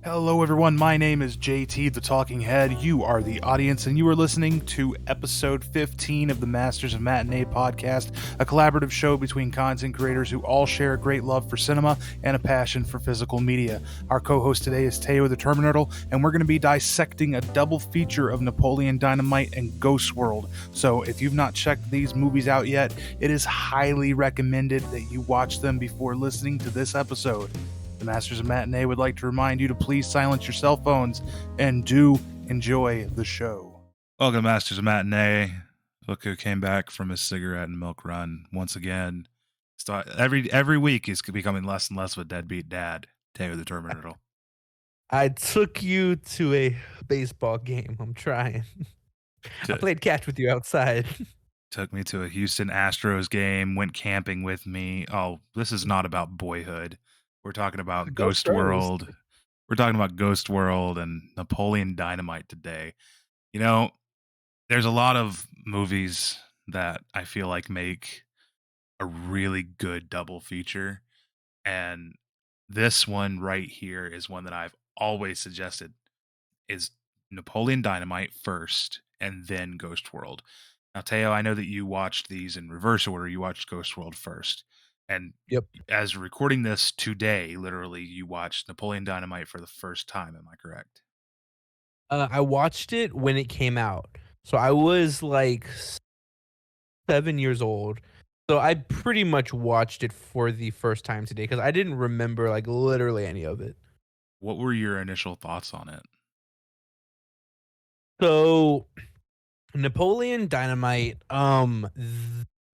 Hello, everyone. My name is JT, the Talking Head. You are the audience, and you are listening to episode 15 of the Masters of Matinee podcast, a collaborative show between content creators who all share a great love for cinema and a passion for physical media. Our co host today is Teo the Terminurtle, and we're going to be dissecting a double feature of Napoleon Dynamite and Ghost World. So, if you've not checked these movies out yet, it is highly recommended that you watch them before listening to this episode. The Masters of Matinee would like to remind you to please silence your cell phones and do enjoy the show. Welcome, Masters of Matinee. Look who came back from his cigarette and milk run once again. Every week he's becoming less and less of a deadbeat dad. Teo the Terminurtle. I took you to a baseball game. I'm trying. I played catch with you outside. Took me to a Houston Astros game, went camping with me. Oh, this is not about boyhood. We're talking about Go Ghost Stros. World. We're talking about Ghost World and Napoleon Dynamite today. You know, there's a lot of movies that I feel like make a really good double feature. And this one right here is one that I've always suggested is Napoleon Dynamite first and then Ghost World. Now, Teo, I know that you watched these in reverse order. You watched Ghost World first. And Yep. as recording this today, literally, you watched Napoleon Dynamite for the first time. Am I correct? I watched it when it came out. So I was like 7 years old. So I pretty much watched it for the first time today because I didn't remember like literally any of it. What were your initial thoughts on it? So Napoleon Dynamite,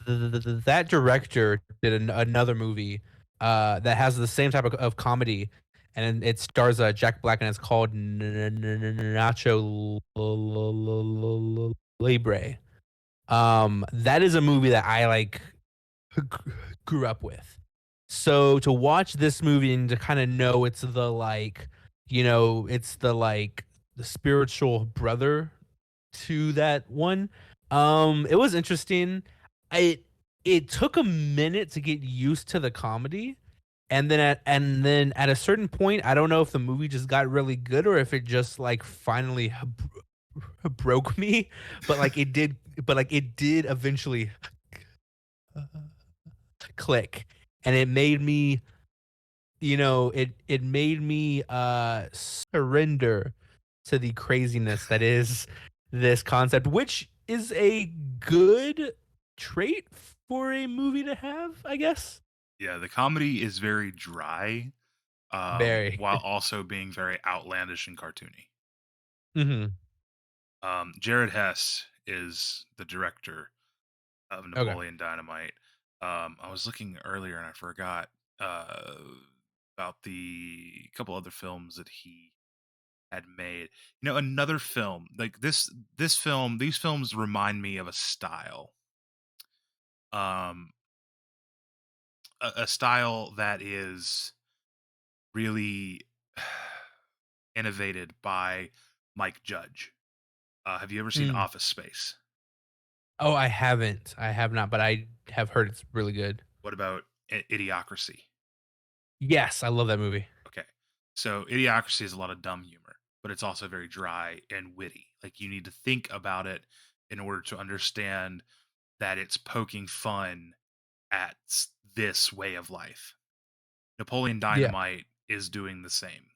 that director did another movie that has the same type of comedy, and it stars Jack Black, and it's called Nacho Libre. That is a movie that I like grew up with. So to watch this movie and to kind of know it's the like, it's the like the spiritual brother to that one. It was interesting. I It took a minute to get used to the comedy. And then at a certain point, I don't know if the movie just got really good or if it just like finally broke me, but it did eventually click, and it made me, it made me surrender to the craziness that is this concept, which is a good trait for a movie to have, I guess. Yeah, the comedy is very dry, Very. while also being very outlandish and cartoony. Mhm. Jared Hess is the director of Okay. Napoleon Dynamite. I was looking earlier and I forgot uh, about the couple other films that he had made. Another film like this film. These films remind me of a style, um, a style that is really innovated by Mike Judge. Have you ever seen Mm. Office Space? Oh, I haven't. I have not, but I have heard it's really good. What about Idiocracy? Yes, I love that movie. Okay. So Idiocracy is a lot of dumb humor, but it's also very dry and witty. Like you need to think about it in order to understand that it's poking fun at this way of life. Napoleon Yeah. Dynamite is doing the same.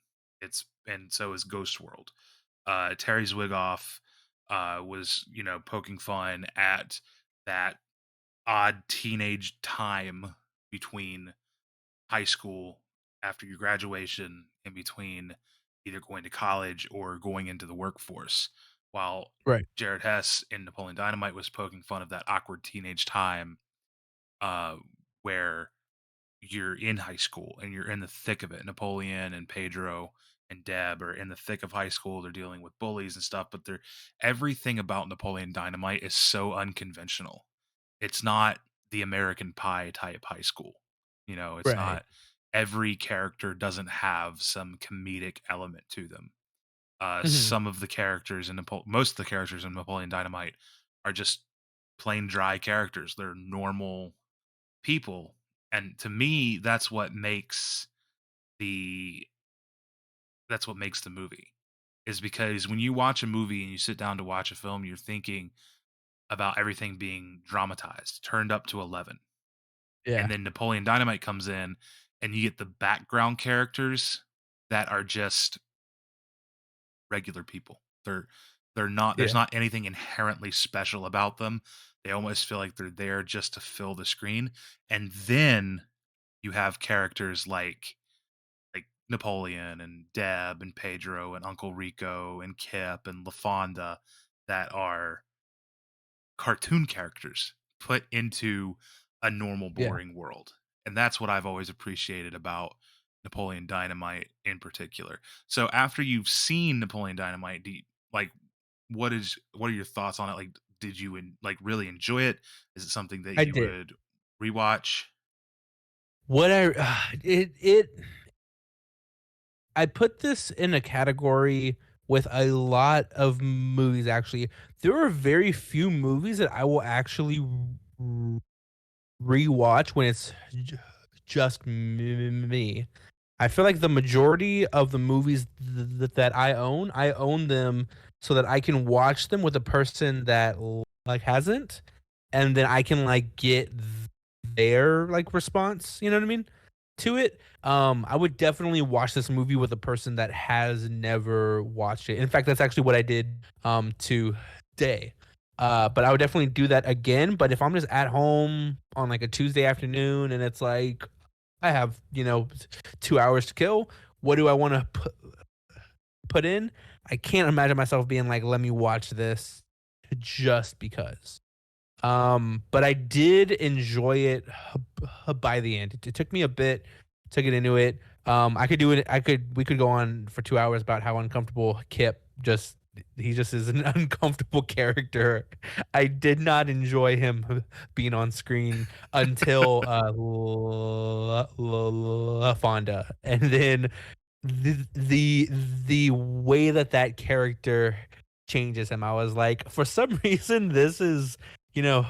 And so is Ghost World. Terry Zwigoff was, poking fun at that odd teenage time between high school after your graduation, in between either going to college or going into the workforce. While Right. Jared Hess in Napoleon Dynamite was poking fun of that awkward teenage time, uh, where you're in high school and you're in the thick of it. Napoleon and Pedro and Deb are in the thick of high school. They're dealing with bullies and stuff, but everything about Napoleon Dynamite is so unconventional. It's not the American Pie type high school. It's Right. not every character doesn't have some comedic element to them. Mhm. Some of the characters most of the characters in Napoleon Dynamite are just plain dry characters. They're normal people, and to me, that's what makes the that's what makes the movie. Is because when you watch a movie and you sit down to watch a film, you're thinking about everything being dramatized, turned up to 11. Yeah. And then Napoleon Dynamite comes in and you get the background characters that are just regular people. They're not there's Yeah. not anything inherently special about them. They almost feel like they're there just to fill the screen. And then you have characters like Napoleon and Deb and Pedro and Uncle Rico and Kip and LaFonda that are cartoon characters put into a normal, Yeah. boring world. And that's what I've always appreciated about Napoleon Dynamite in particular. So after you've seen Napoleon Dynamite, like what are your thoughts on it? Like, did you like really enjoy it? Is it something that I you did. would rewatch? What I I put this in a category with a lot of movies, actually. There are very few movies that I will actually r rewatch when it's just me. I feel like the majority of the movies that I own them so that I can watch them with a person that like hasn't, and then I can like get their like response. You know what I mean? To it. I would definitely watch this movie with a person that has never watched it. In fact, that's actually what I did today. But I would definitely do that again. But if I'm just at home on like a Tuesday afternoon and it's like I have, 2 hours to kill, what do I want to put in? I can't imagine myself being like, let me watch this just because. But I did enjoy it by the end. It took me a bit to get into it. I could do it. We could go on for 2 hours about how uncomfortable Kip just he just is an uncomfortable character. I did not enjoy him being on screen until Fonda, and then the way that character changes him, I was like, for some reason, this is you know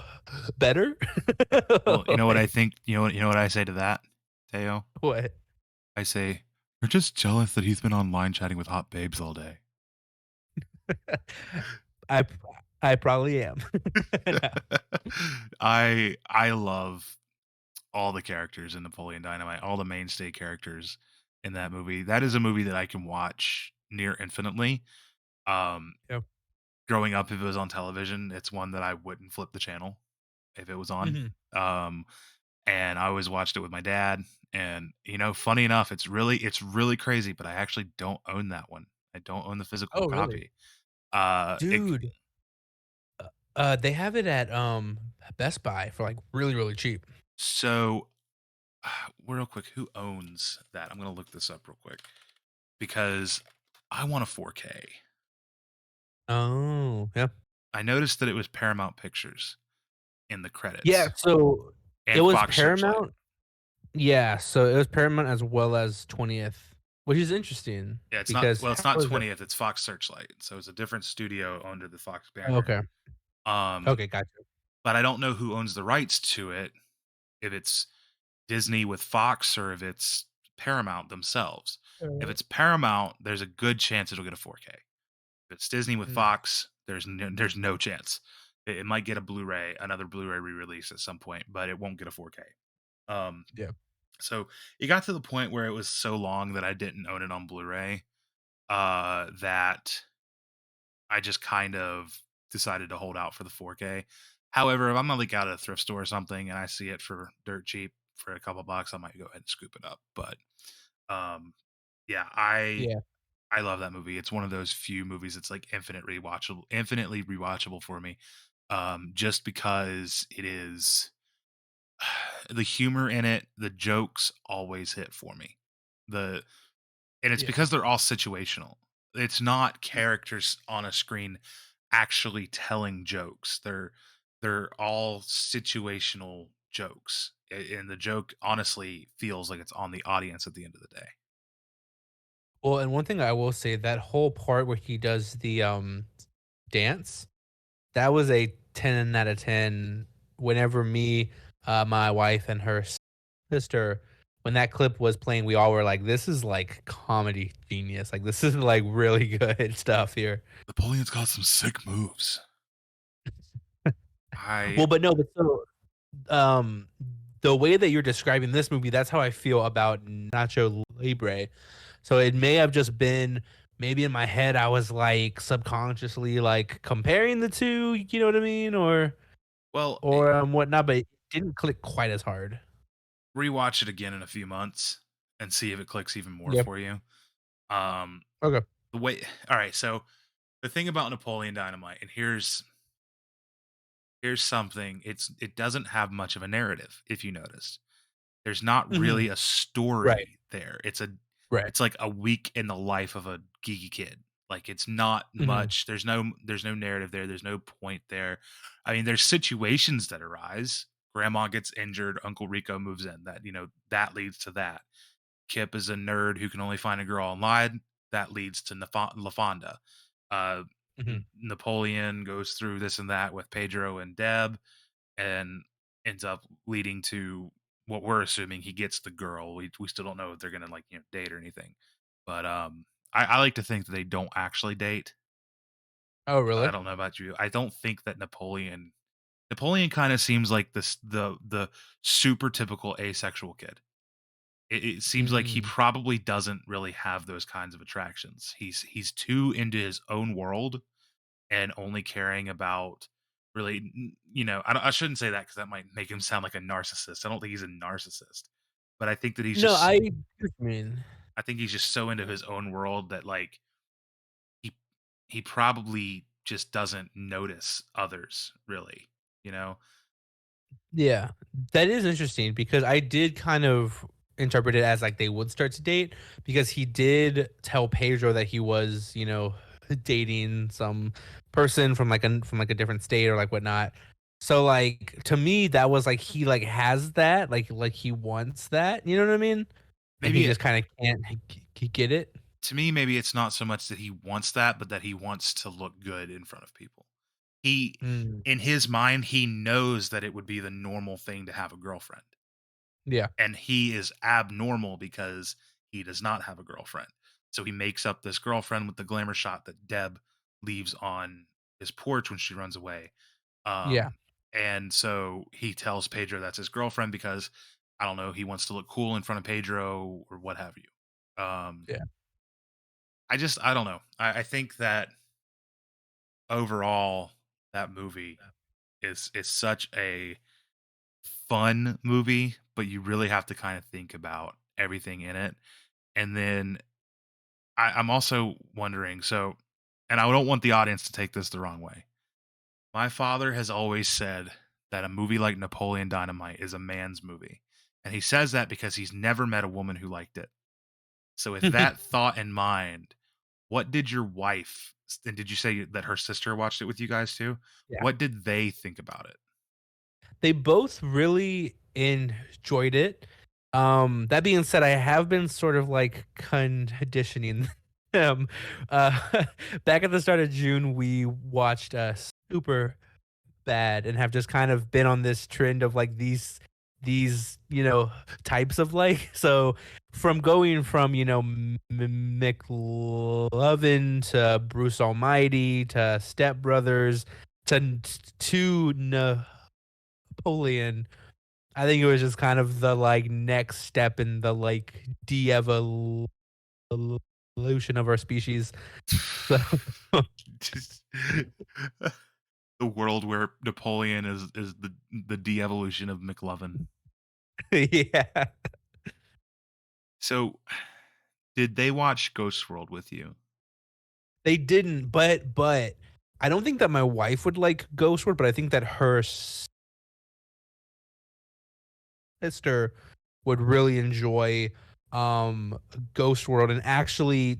better. Well, you know what I Like think? You know what I say to that, Teo? what? I say, "We're just jealous that he's been online chatting with hot babes all day." I I probably am. I love all the characters in Napoleon Dynamite, all the mainstay characters in that movie. That is a movie that I can watch near infinitely. Um, Yeah. Growing up, if it was on television, it's one that I wouldn't flip the channel if it was on. Mhm. Um, and I always watched it with my dad. And funny enough, it's really crazy, but I actually don't own that one. I don't own the physical Oh, really? copy. It Dude, they have it at, Best Buy for, like, really, really cheap. so real quick, who owns that? I'm gonna look this up real quick because I want a 4K. Oh, yeah. I noticed that it was Paramount Pictures in the Yeah, credits so it and was Fox Searchlight. Paramount. Yeah, so it was Paramount as well as 20th, which is interesting Yeah, it's not because well, it's how not is it 20th, it's Fox Searchlight. So it's a different studio under the Fox banner. okay. Um, Okay, gotcha. but I don't know who owns the rights to it, if it's Disney with Fox or if it's Paramount themselves. If it's Paramount, there's a good chance it'll get a 4K. If it's Disney with Mm, Fox, there's no chance. It might get another Blu-ray re-release at some point, but it won't get a 4K. Um, yeah. so it got to the point where it was so long that I didn't own it on Blu-ray, that I just kind of decided to hold out for the 4K. However, if I'm like out at a thrift store or something and I see it for dirt cheap for a couple bucks, I might go ahead and scoop it up. But um, yeah, Yeah. I love that movie. It's one of those few movies that's like infinitely rewatchable for me. Just because it is the humor in it, the jokes always hit for me. The And it's Yeah. because they're all situational. It's not characters on a screen actually telling jokes. They're all situational jokes. And the joke honestly feels like it's on the audience at the end of the day. Well, and one thing I will say, that whole part where he does the, dance, that was a 10 out of 10 whenever me, my wife, and her sister when that clip was playing, we all were like, "This is like comedy genius. Like this is like really good stuff here." Napoleon's got some sick moves. I Well, but no, but so um the way that you're describing this movie, that's how I feel about Nacho Libre. So it may have just been maybe in my head I was like subconsciously like comparing the two, you know what I mean, well, or whatnot, but it didn't click quite as hard. rewatch it again in a few months and see if it clicks even more Yeah. for you. Um, Okay. the way, all right. So the thing about Napoleon Dynamite, and here's something. It doesn't have much of a narrative. If you noticed, there's not Hmm. really a Right. story there. Right. It's like a week in the life of a geeky kid. Like it's not Hmm. much. There's no narrative there. There's no point there. I mean, there's situations that arise. Grandma gets injured. Uncle Rico moves in. That leads to that. Kip is a nerd who can only find a girl online. That leads to LaFonda. Uh, Hmm. Napoleon goes through this and that with Pedro and Deb, and ends up leading to what we're assuming he gets the girl. We still don't know if they're gonna date or anything. But I like to think that they don't actually date. Oh, I really? don't know about you. I don't think that Napoleon kind of seems like the super typical asexual kid. It seems like he Mm. probably doesn't really have those kinds of attractions. He's too into his own world and only caring about really, I shouldn't say that because that might make him sound like a narcissist. I don't think he's a narcissist, but No, I get what you mean. I think he's just so into his own world that like he he probably just doesn't notice others really, you know. Yeah, that is interesting because I did kind of interpret it as like they would start to date because he did tell Pedro that he was, dating some person from like a different state or like whatnot. So like to me that was like he like has that like he wants that, you know what I mean? And he Maybe just kind of can't get it. to me, maybe it's not so much that he wants that, but that he wants to look good in front of people. He, Mm, in his mind, he knows that it would be the normal thing to have a girlfriend. yeah, And he is abnormal because he does not have a girlfriend. So he makes up this girlfriend with the glamour shot that Deb leaves on his porch when she runs away. yeah, And so he tells Pedro that's his girlfriend because I don't know, he wants to look cool in front of Pedro or what have you. yeah. I don't know. I think that overall that movie is such a fun movie, but you really have to kind of think about everything in it. And then I'm also wondering, so, and I don't want the audience to take this the wrong way. My father has always said that a movie like Napoleon Dynamite is a man's movie. And he says that because he's never met a woman who liked it. So with that thought in mind, what did your wife, and did you say that her sister watched it with you guys too? Yeah. What did they think about it? They both really enjoyed it. That being said, I have been sort of like conditioning them. Uh, back at the start of June, we watched Super Bad and have just kind of been on this trend of like these types of like so from going from McLovin to Bruce Almighty to Step Brothers to Napoleon. I think it was just kind of the like next step in the like de-evolution of our species. So Just the world where Napoleon is the de-evolution of McLovin. yeah, So, did they watch Ghost World with you? they didn't. But I don't think that my wife would like Ghost World, but I think that her sister would really enjoy Ghost World and actually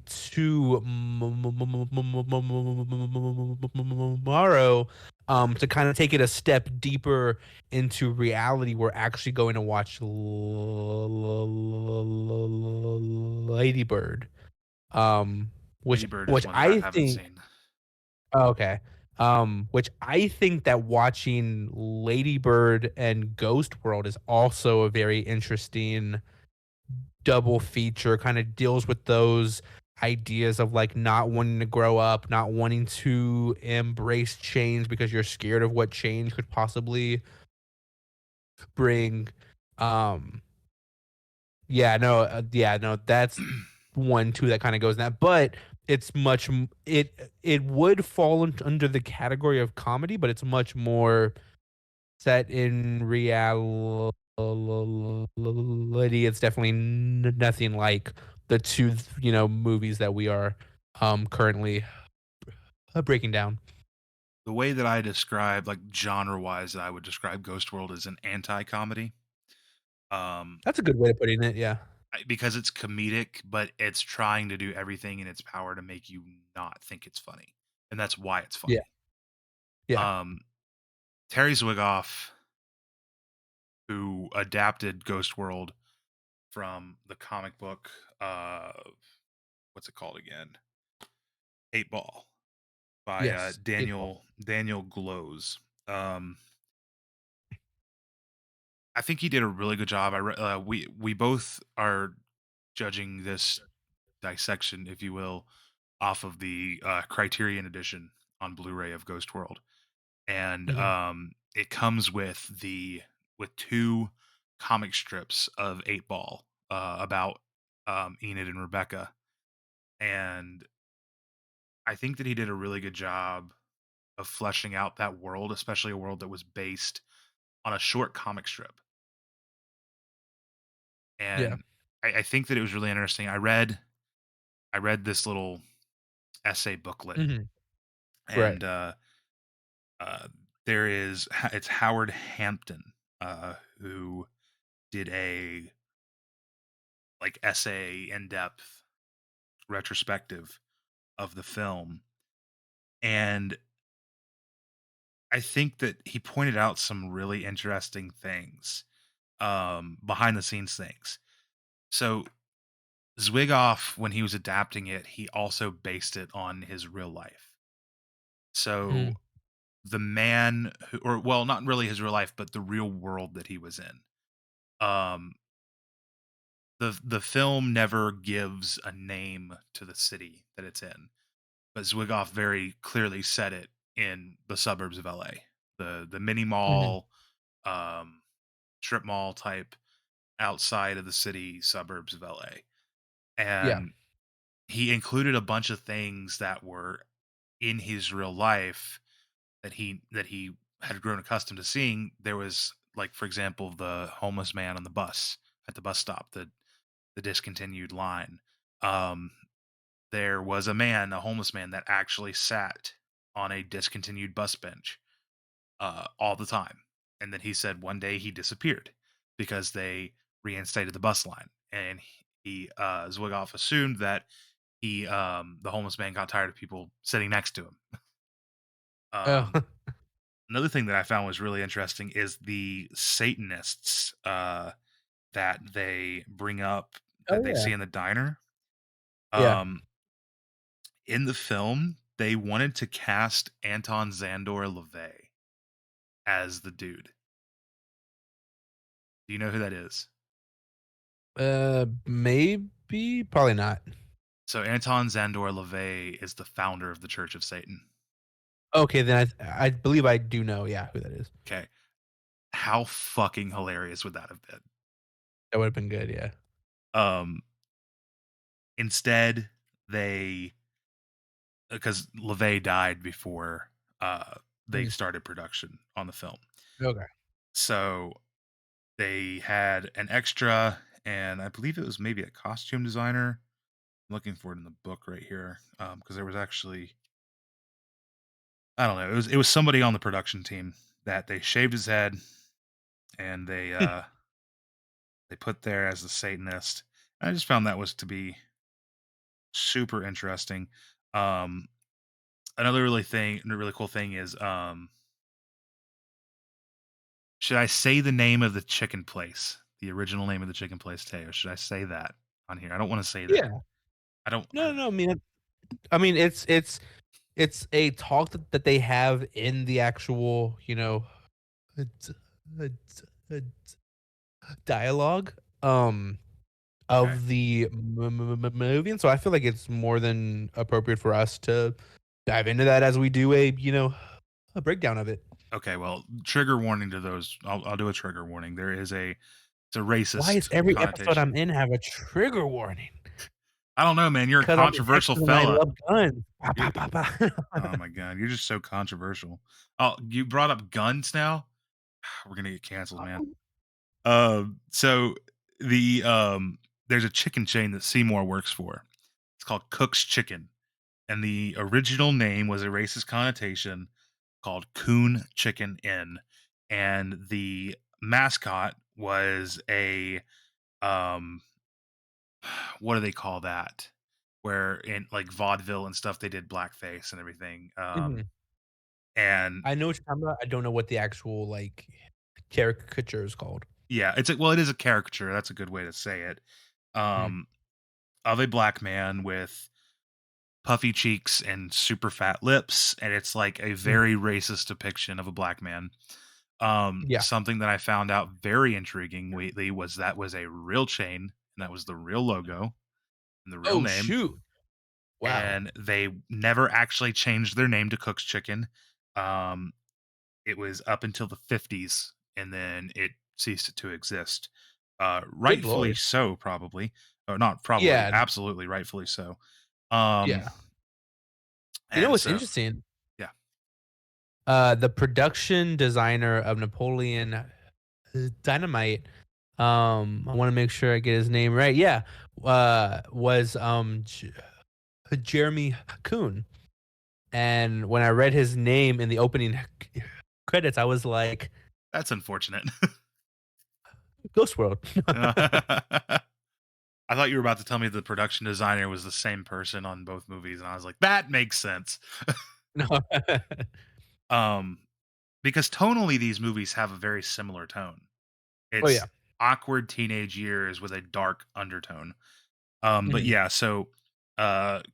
tomorrow to kind of take it a step deeper into reality we're actually going to watch Lady Bird which Lady Bird is which one that I I haven't think seen. oh, okay. Which I think that watching Lady Bird and Ghost World is also a very interesting double feature, kind of deals with those ideas of like not wanting to grow up, not wanting to embrace change because you're scared of what change could possibly bring. Um, yeah, no, that's one too that kind of goes in that, but it's it would fall under the category of comedy, but it's much more set in reality. It's definitely nothing like the two, movies that we are currently breaking down. The way that I describe, like genre wise, I would describe Ghost World as an anti comedy. Um, That's a good way of putting it. Yeah. because it's comedic, but it's trying to do everything in its power to make you not think it's funny, and that's why it's Yeah. funny. Yeah. Um, Terry Zwigoff, who adapted Ghost World from the comic book, what's it called again? Eight Ball by Yes. April. Daniel Glows. Um, I think he did a really good job. We both are judging this dissection, if you will, off of the Criterion edition on Blu-ray of Ghost World, and Mhm. it comes with two comic strips of Eight Ball about Enid and Rebecca, and I think that he did a really good job of fleshing out that world, especially a world that was based on a short comic strip. Yeah. And I think that it was really interesting. I read this little essay booklet, Mhm. Right. and uh, it's Howard Hampton who did a like essay in depth retrospective of the film, and I think that he pointed out some really interesting things, behind the scenes things. So Zwigoff, when he was adapting it, he also based it on his real life. So Mm. the man who, or well, not really his real life, but the real world that he was in. Um, the film never gives a name to the city that it's in, but Zwigoff very clearly said it in the suburbs of LA, the mini Mhm. mall, um, strip mall type outside of the city suburbs of LA, Yeah. and he included a bunch of things that were in his real life that he had grown accustomed to seeing. There was, like, for example, the homeless man on the bus at the bus stop, the discontinued line. Um, there was a homeless man that actually sat on a discontinued bus bench all the time, and then he said one day he disappeared because they reinstated the bus line, and Zwigoff assumed that the homeless man got tired of people sitting next to him. Oh. Um, Another thing that I found was really interesting is the Satanists that they bring up, Oh, that they yeah. see in the diner. Yeah. Um, in the film, they wanted to cast Anton Zandor LaVey as the dude. Do you know who that is? Maybe, probably not. So Anton Zandor LaVey is the founder of the Church of Satan. Okay, then I believe I do know, yeah, who that is. Okay, how fucking hilarious would that have been? That would've been good, yeah. Um, Instead, they, because LaVey died before they Mm. started production on the film. Okay. So they had an extra, and I believe it was maybe a costume designer. I'm looking for it in the book right here, because there was actually, I don't know, it was somebody on the production team that they shaved his head, and they put there as the Satanist. I just found that was to be super interesting. Um, Another really cool thing is, should I say the name of the chicken place, the original name of the chicken place, Tay, or should I say that on here? I don't want to say that. Yeah. I don't. No, no, I mean, it's a talk that they have in the actual, uh, d uh, d uh, d dialogue, um Okay. of the movie, and so I feel like it's more than appropriate for us to dive into that as we do a breakdown of it. Okay. Well, trigger warning to those. I'll do a trigger warning. It's a Why is racist every episode connotation. I'm in have a trigger warning? I don't know, man. You're a 'Cause I'm an controversial Texan and I fella. love guns. Pa, You're, pa, pa, pa. oh my god, you're just so controversial. Oh, you brought up guns now. We're gonna get canceled, man. So the there's a chicken chain that Seymour works for. It's called Cook's Chicken, and the original name was a racist connotation called Coon Chicken Inn, and the mascot was a um what do they call that? Where in like vaudeville and stuff, they did blackface and everything. Mhm. And I know what you're talking about. I don't know what the actual, like, caricature is called. yeah, it is a caricature. That's a good way to say it. Mhm, Um, of a black man with puffy cheeks and super fat lips, and it's like a mhm. very racist depiction of a black man. Yeah. Something that I found out very intriguing lately was that was a real chain, and that was the real logo and the real Oh, name, shoot. Wow. and they never actually changed their name to Cook's Chicken. Um, it was up until the 50s, and then it ceased to exist. Good Rightfully lord. so, probably. Or not probably, Yeah, absolutely rightfully so. Um, yeah. You know and what's so, interesting? yeah, The production designer of Napoleon Dynamite, I wanna make sure I get his name right. Yeah, was, Jeremy Coon, and when I read his name in the opening credits, I was like, that's unfortunate. "Ghost World." I thought you were about to tell me the production designer was the same person on both movies, and I was like, that makes sense. No. Um, because tonally, these movies have a very similar tone. Oh, yeah. It's awkward teenage years with a dark undertone. But Mhm. yeah, so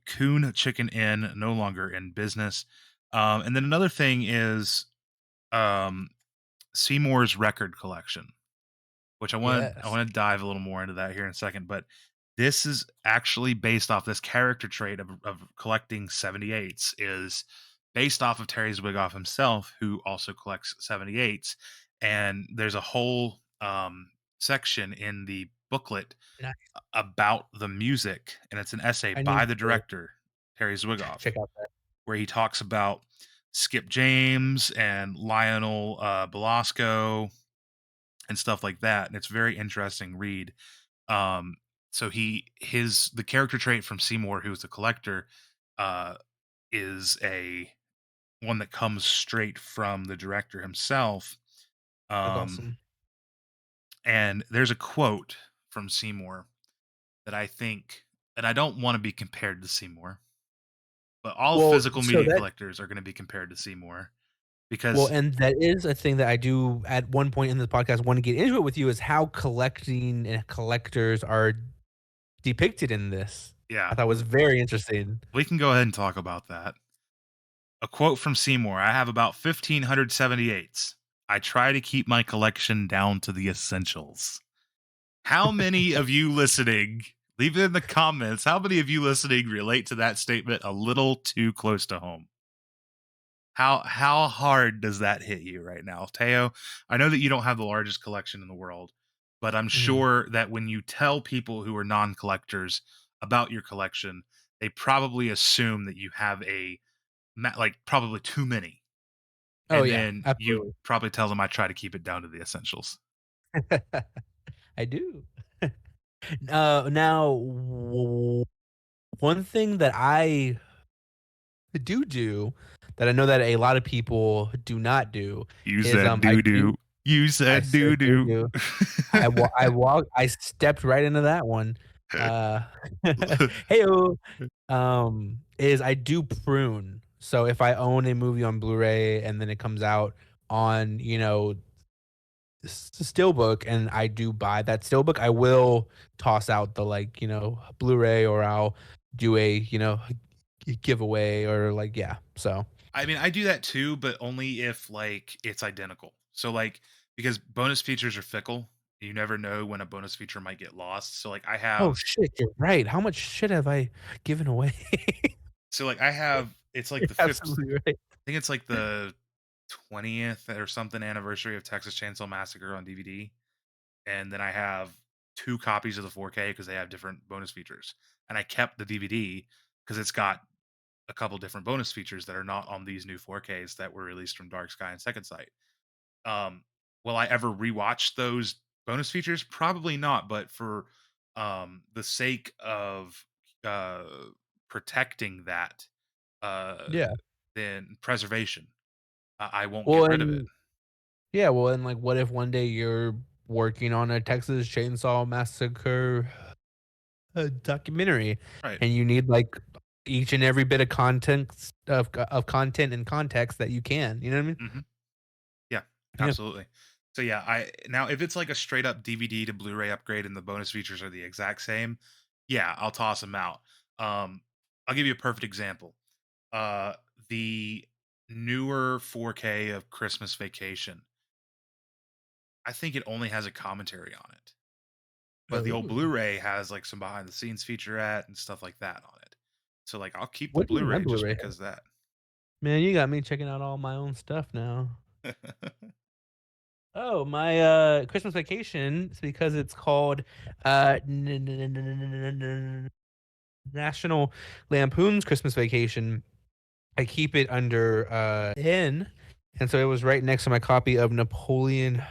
Coon Chicken Inn no longer in business. And then another thing is um Seymour's record collection, which I Yes. want to dive a little more into that here in a second, but this is actually based off this character trait of collecting 78s is based off of Terry Zwigoff himself, who also collects 78s. And there's a whole section in the booklet Nice. about the music, and it's an essay I by need the to director, Terry Zwigoff, check out that. where he talks about Skip James and Lionel Belasco and stuff like that. And it's a very interesting read. Um, so the character trait from Seymour, who's the collector, uh, is a one that comes straight from the director himself. That's Um, awesome. and there's a quote from Seymour that and I don't want to be compared to Seymour, but all Well, physical so media that collectors are going to be compared to Seymour well, because and that is a thing that I do at one point in the podcast want to get into it with you is how collecting and collectors are depicted in this. I yeah, thought was very interesting. we can go ahead and talk about that. A quote from Seymour: I have about 1,578s. I try to keep my collection down to the essentials. How many of you listening, leave it in the comments, how many of you listening relate to that statement a little too close to home? How hard does that hit you right now? Teo, I know that you don't have the largest collection in the world, but I'm Mhm. sure that when you tell people who are non-collectors about your collection, they probably assume that you have like probably too many. Oh, And yeah, then you absolutely. probably tell them I try to keep it down to the essentials. I do. Now, one thing that I do that I know that a lot of people do not do You is, said I doo do doo. You I said said doo doo. do. I stepped right into that one. Uh, heyo. Is I do prune. So if I own a movie on Blu-ray and then it comes out on, steelbook and I do buy that steelbook, I will toss out the, like, Blu-ray, or I'll do a, giveaway, or like, yeah. So, I mean, I do that too, but only if like it's identical. So like because bonus features are fickle. You never know when a bonus feature might get lost. So like Oh, shit, you're right. How much shit have I given away? I have it's like You're the 5th absolutely right. I think it's like the 20th or something anniversary of Texas Chainsaw Massacre on DVD, and then I have 2 copies of the 4K because they have different bonus features, and I kept the DVD because it's got a couple different bonus features that are not on these new 4Ks that were released from Dark Sky and Second Sight. Um, will I ever rewatch those bonus features? Probably not, but for, the sake of, uh, protecting that, uh, Yeah. then preservation, I won't get Well, rid of it. and yeah, well, and, like, what if one day you're working on a Texas Chainsaw Massacre, documentary, Right. and you need, like, each and every bit of content and context that you can, you know what I mean? Mhm. Yeah, Yeah. absolutely. So, yeah, I now if it's like a straight up DVD to Blu-ray upgrade and the bonus features are the exact same, yeah, I'll toss them out. Um, I'll give you a perfect example. Uh, the newer 4K of Christmas Vacation, I think it only has a commentary on it, but the old Oh. Blu-ray has, like, some behind the scenes featurette and stuff like that on it. So, like, I'll keep the What does my Blu-ray just Blu-ray because of that. Man, you got me checking out all my own stuff now. Oh, my, Christmas Vacation, it's because it's called, National Lampoon's Christmas Vacation. I keep it under, N, and so it was right next to my copy of Napoleon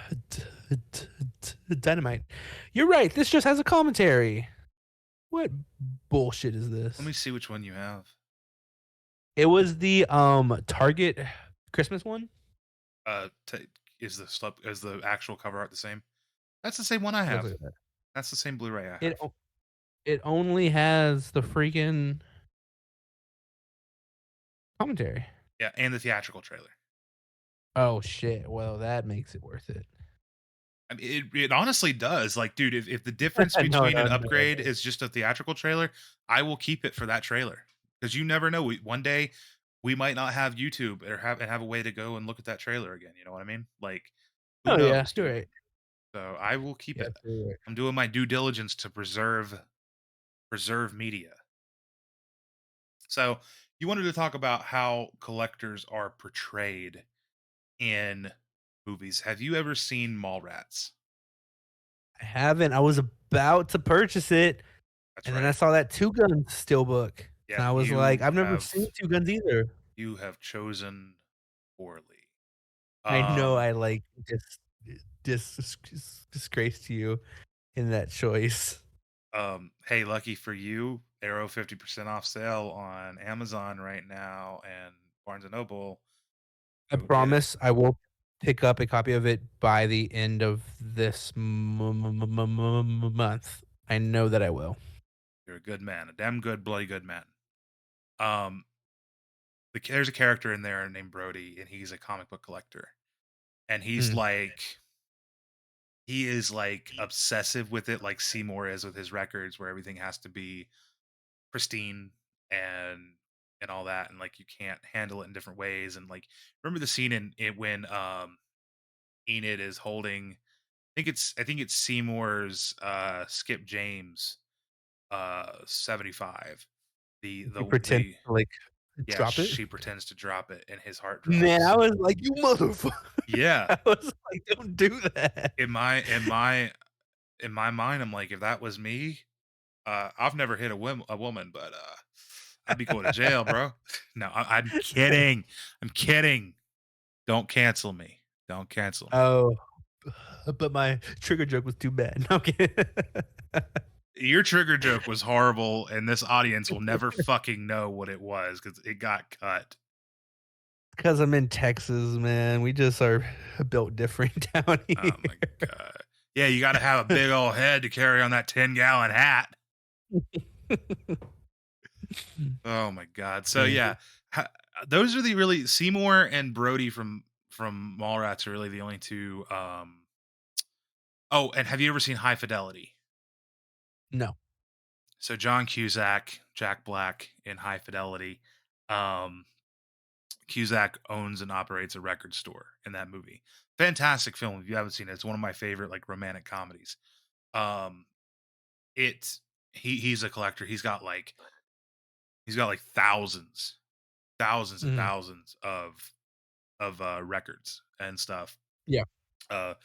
Dynamite. You're right, this just has a commentary. What bullshit is Let me this? see which one you have. It was the, Target Christmas one? Ta is the actual cover art the same? That's the same one I Looks have. like that. That's the same Blu-ray I It have. o it only has the freaking commentary. Yeah, and the theatrical trailer. Oh, shit. Well, that makes it worth it. I mean, it honestly does. Like, dude, if the difference No, between no, an no, upgrade no. is just a theatrical trailer, I will keep it for that trailer because you never know. One day we might not have YouTube or have a way to go and look at that trailer again. You know what I mean? Like, who Oh, yeah, knows, you're dude? right. So I will keep You're it. absolutely right. I'm doing my due diligence to preserve media. So you wanted to talk about how collectors are portrayed in movies. Have you ever seen Mallrats? I haven't. I was about to purchase it, That's and then I right. saw that Two Guns steelbook, and Yep, I was like, "I've never seen Two Guns either." you have chosen poorly. I know Um, I, like, disgraced you in that choice. hey, lucky for you, Arrow 50% off sale on Amazon right now and Barnes& and Noble. I Go get it. promise I will pick up a copy of it by the end of this month. I know that I will. You're a good man, a damn good, bloody good man. Um, there's a character in there named Brody, and he's a comic book collector, and Mm. he is like obsessive with it, like Seymour is with his records, where everything has to be pristine and all that, and like you can't handle it in different ways. And like, remember the scene in it when Enid is holding, I think it's Seymour's Skip James 75. You pretend The to, like, Yeah, drop it? she pretends to drop it and his heart Man, I drops. was like, "You motherfucker." Yeah. I was like, "Don't do that." In my mind, I'm like, if that was me, I've never hit a woman, but I'd be going to jail, bro. No, I'm kidding. I'm kidding. Don't cancel me. Don't cancel me. Oh, but my trigger joke was too bad. No, I'm kidding. Your trigger joke was horrible, and this audience will never fucking know what it was because it got cut. 'Cause I'm in Texas, man. We just are built different down Oh here. my god. Yeah, you got to have a big old head to carry on that 10-gallon hat. Oh my god. So Yeah. yeah, ha those are the really Seymour and Brody from Mallrats are really the only 2, oh, and have you ever seen High Fidelity? No. So John Cusack, Jack Black in High Fidelity. Um, Cusack owns and operates a record store in that movie. Fantastic film if you haven't seen it. It's one of my favorite like romantic comedies. Um, it's he's a collector. He's got like thousands and Mhm. thousands of records and stuff. Yeah. Uh,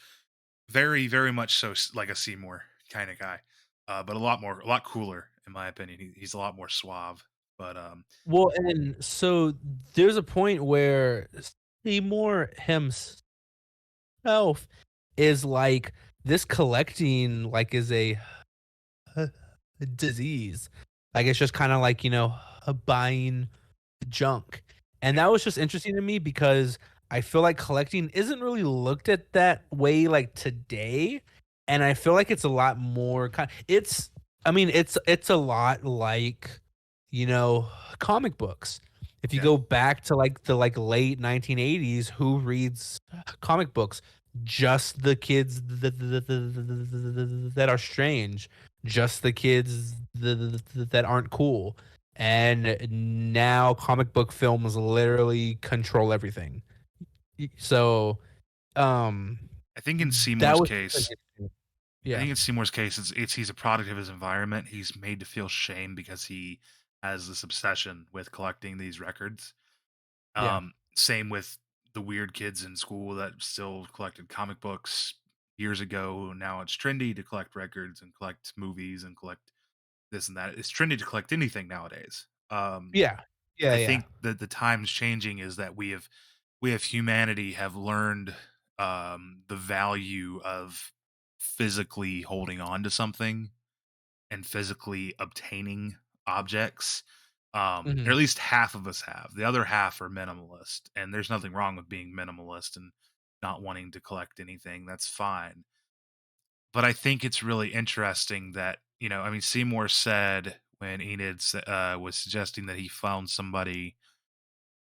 very very much so like a Seymour kind of guy, but a lot cooler in my opinion. He's a lot more suave. But Well, and so there's a point where Seymour himself is like, this collecting, like, is a disease. Like, it's just kinda like, buying junk. And that was just interesting to me because I feel like collecting isn't really looked at that way like today, and I feel like it's a lot more it's I mean, it's a lot like, you know, comic books. If you yeah, go back to like the late 1980s, who reads comic books? Just the kids that are strange, just the kids that aren't cool. And now comic book films literally control everything. So, um, I think in that Seymour's was just, like, case, interesting. I Yeah, think in Seymour's case, it's he's a product of his environment. He's made to feel shame because he has this obsession with collecting these records. yeah, Same with the weird kids in school that still collected comic books years ago. Now it's trendy to collect records and collect movies and collect this and that. It's trendy to collect anything nowadays. yeah, yeah, I yeah. think that the times changing is that we have humanity have learned the value of physically holding on to something and physically obtaining objects. Or Mhm. at least half of us have. The other half are minimalist, and there's nothing wrong with being minimalist and not wanting to collect anything. That's fine. But I think it's really interesting that, I mean, Seymour said when was suggesting that he found somebody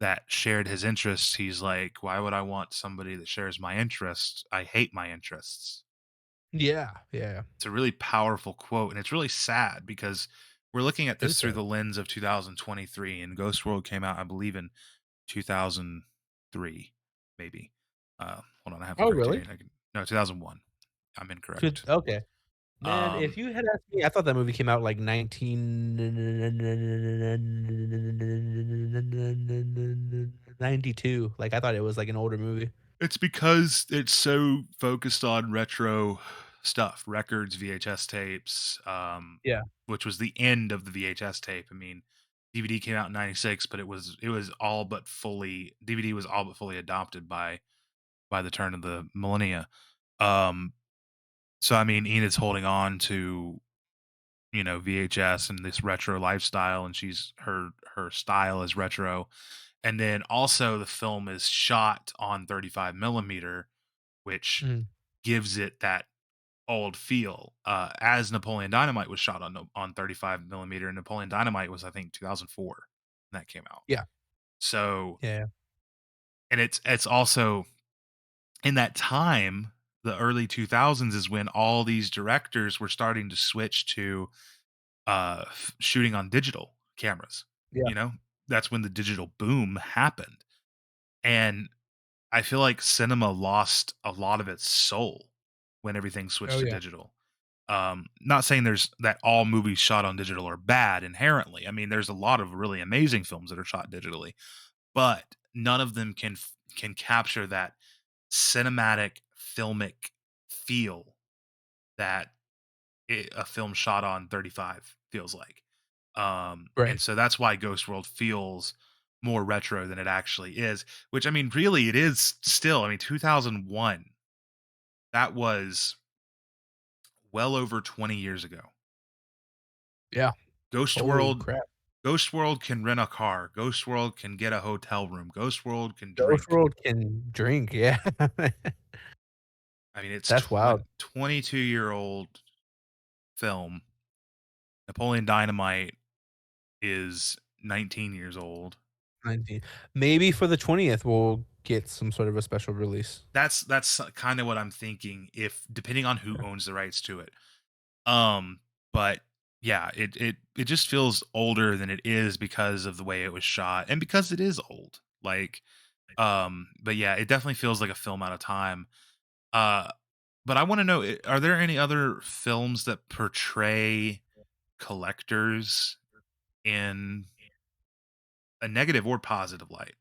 that shared his interests, he's like, why would I want somebody that shares my interests? I hate my interests. Yeah, yeah. It's a really powerful quote, and it's really sad because we're looking at It this is through sad. the lens of 2023, and Ghost World came out, I believe, in 2003, maybe. Hold on, I have the Oh, correct really? date. No, 2001. I'm Could incorrect. okay. Man, if Um, you had asked me, I thought that movie came out like 92. Like, I thought it was like an older movie. it's because it's so focused on retro stuff, records, VHS tapes, Yeah. which was the end of the VHS tape. I mean, DVD came out in '96, but it was all but fully DVD was all but fully adopted by the turn of the millennia. Um, so I mean, Enid's holding on to VHS and this retro lifestyle, and her style is retro. And then also the film is shot on 35 millimeter, which Mhm. gives it that old feel. As Napoleon Dynamite was shot on 35 millimeter, and Napoleon Dynamite was I think 2004 when that came out. Yeah. So, Yeah. and it's also in that time, the early 2000s is when all these directors were starting to switch to shooting on digital cameras. Yeah. You know, that's when the digital boom happened, and I feel like cinema lost a lot of its soul when everything switched Oh, to yeah. digital. Not saying there's that all movies shot on digital are bad inherently. I mean, there's a lot of really amazing films that are shot digitally, but none of them can capture that cinematic filmic feel that a film shot on 35 feels like. And Right. so that's why Ghost World feels more retro than it actually is, which I mean, really, it is still. I mean, 2001, that was well over 20 years ago. Yeah. Ghost Holy World, crap. Ghost World can rent a car. Ghost World can get a hotel room. Ghost World can Ghost drink. World can drink, yeah. I mean, it's That's wild. 22-year-old film. Napoleon Dynamite is 19 years old. 19. Maybe for the 20th, we'll get some sort of a special release. That's kind of what I'm thinking, if depending on who Yeah. owns the rights to it. But yeah, it just feels older than it is because of the way it was shot and because it is old. Like, but yeah, it definitely feels like a film out of time. Uh, but I want to know, are there any other films that portray collectors in a negative or positive light?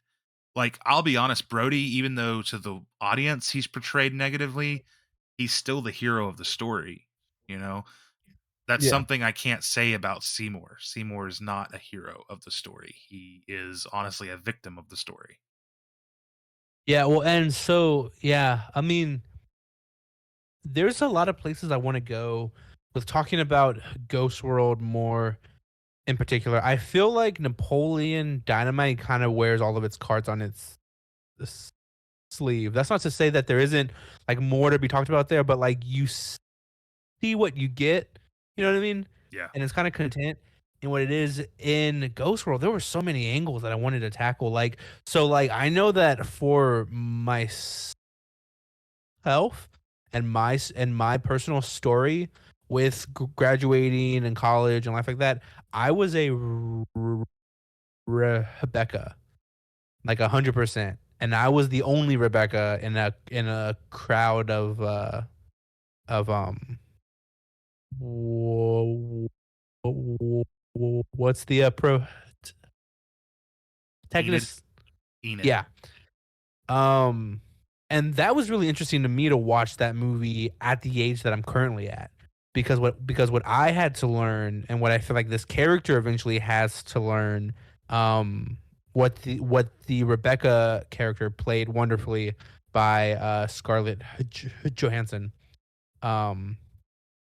Like, I'll be honest, Brody, even though to the audience he's portrayed negatively, he's still the hero of the story. You know, that's Yeah. something I can't say about Seymour. Seymour is not a hero of the story. He is honestly a victim of the story. Yeah, well, and so yeah, I mean, there's a lot of places I want to go with talking about Ghost World more in particular. I feel like Napoleon Dynamite kind of wears all of its cards on its s- sleeve. That's not to say that there isn't like more to be talked about there, but like you see what you get, you know what I mean? Yeah. And it's kind of content in what it is. In Ghost World, there were so many angles that I wanted to tackle. Like, so like I know that for myself and my personal story with graduating and college and life like that, I was a Rebecca, like 100%, and I was the only Rebecca in a crowd of what's the Enid. protagonist? Enid. Yeah. Um, and that was really interesting to me to watch that movie at the age that I'm currently at. Because what I had to learn and what I feel like this character eventually has to learn, um, what the Rebecca character played wonderfully by Scarlett Johansson. Um,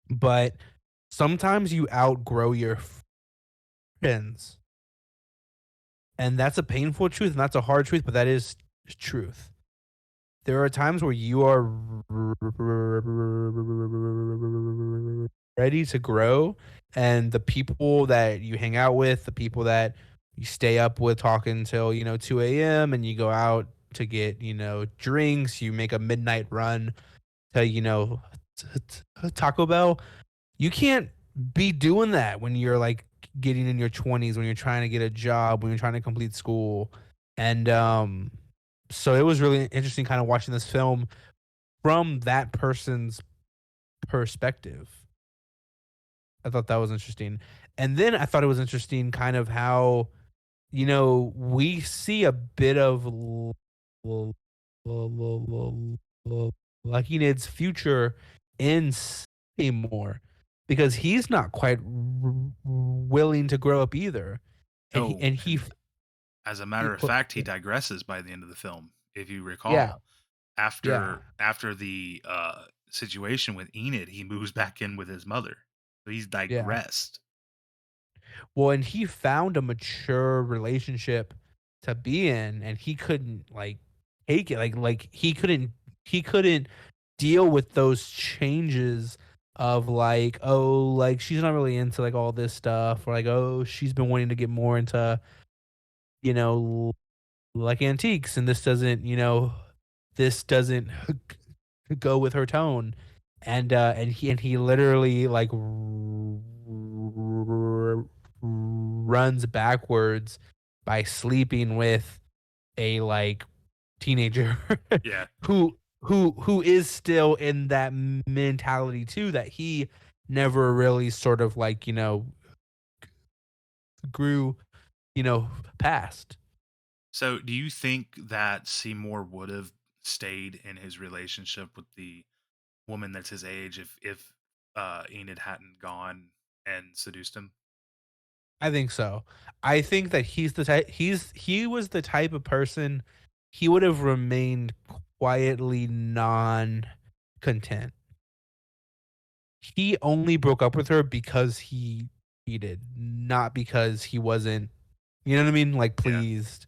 but sometimes you outgrow your friends, and that's a painful truth, and that's a hard truth, but that is truth. There are times where you are ready to grow, and the people that you hang out with, the people that you stay up with talking till 2 a.m. and you go out to get drinks, you make a midnight run to Taco Bell. You can't be doing that when you're like getting in your 20s, when you're trying to get a job, when you're trying to complete school. And so it was really interesting kind of watching this film from that person's perspective. I thought that was interesting. And then I thought it was interesting kind of how, we see a bit of Lucky Ned's future in Seymour because he's not quite willing to grow up either. And he, Oh, and he, and as a matter of fact, he digresses by the end of the film. If you yeah, recall, yeah. after the situation with Enid, he moves back in with his mother. So he's Yeah. digressed. Well, and he found a mature relationship to be in, and he couldn't like take it. Like he couldn't deal with those changes of like, oh, like she's not really into like all this stuff, or like, oh, she's been wanting to get more into, you know, like antiques, and this doesn't go with her tone. And he literally like runs backwards by sleeping with a like teenager Yeah. who is still in that mentality too, that he never really sort of like grew past. So do you think that Seymour would have stayed in his relationship with the woman that's his age if Enid hadn't gone and seduced him? I think so. I think that he was the type of person, he would have remained quietly non-content. He only broke up with her because he cheated, not because he wasn't, you know what I mean, like Yeah. pleased.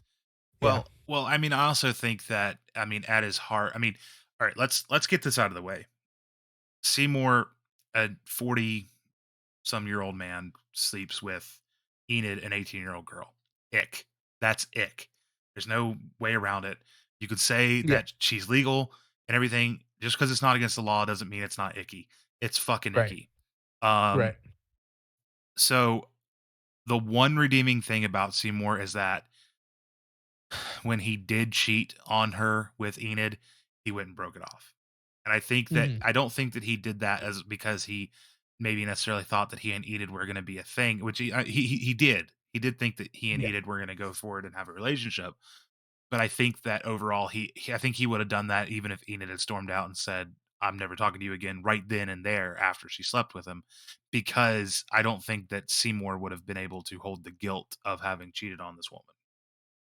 Yeah. Well, I mean, I also think that at his heart, all right, let's get this out of the way. Seymour, a 40 some year old man, sleeps with Enid, an 18-year-old girl. Ick. That's ick. There's no way around it. You could say Yeah. that she's legal and everything. Just because it's not against the law doesn't mean it's not icky. It's fucking Right. icky. Um, Right. so the one redeeming thing about Seymour is that when he did cheat on her with Enid, he went and broke it off. And Mhm. I don't think that he did that as because he maybe necessarily thought that he and Enid were going to be a thing, which he did. He did think that he and Yeah. Enid were going to go forward and have a relationship. But I think that overall, I think he would have done that even if Enid had stormed out and said, "I'm never talking to you again," right then and there after she slept with him, because I don't think that Seymour would have been able to hold the guilt of having cheated on this woman.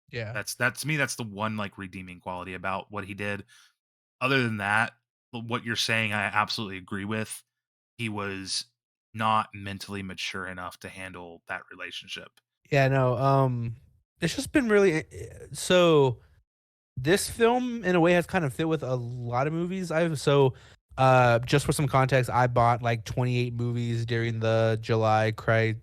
Yeah. That's to me, that's the one like redeeming quality about what he did. Other than that, what you're saying, I absolutely agree with. He was not mentally mature enough to handle that relationship. Yeah, no, it's just been really so this film in a way has kind of fit with a lot of movies just for some context, I bought like 28 movies during the July Criterion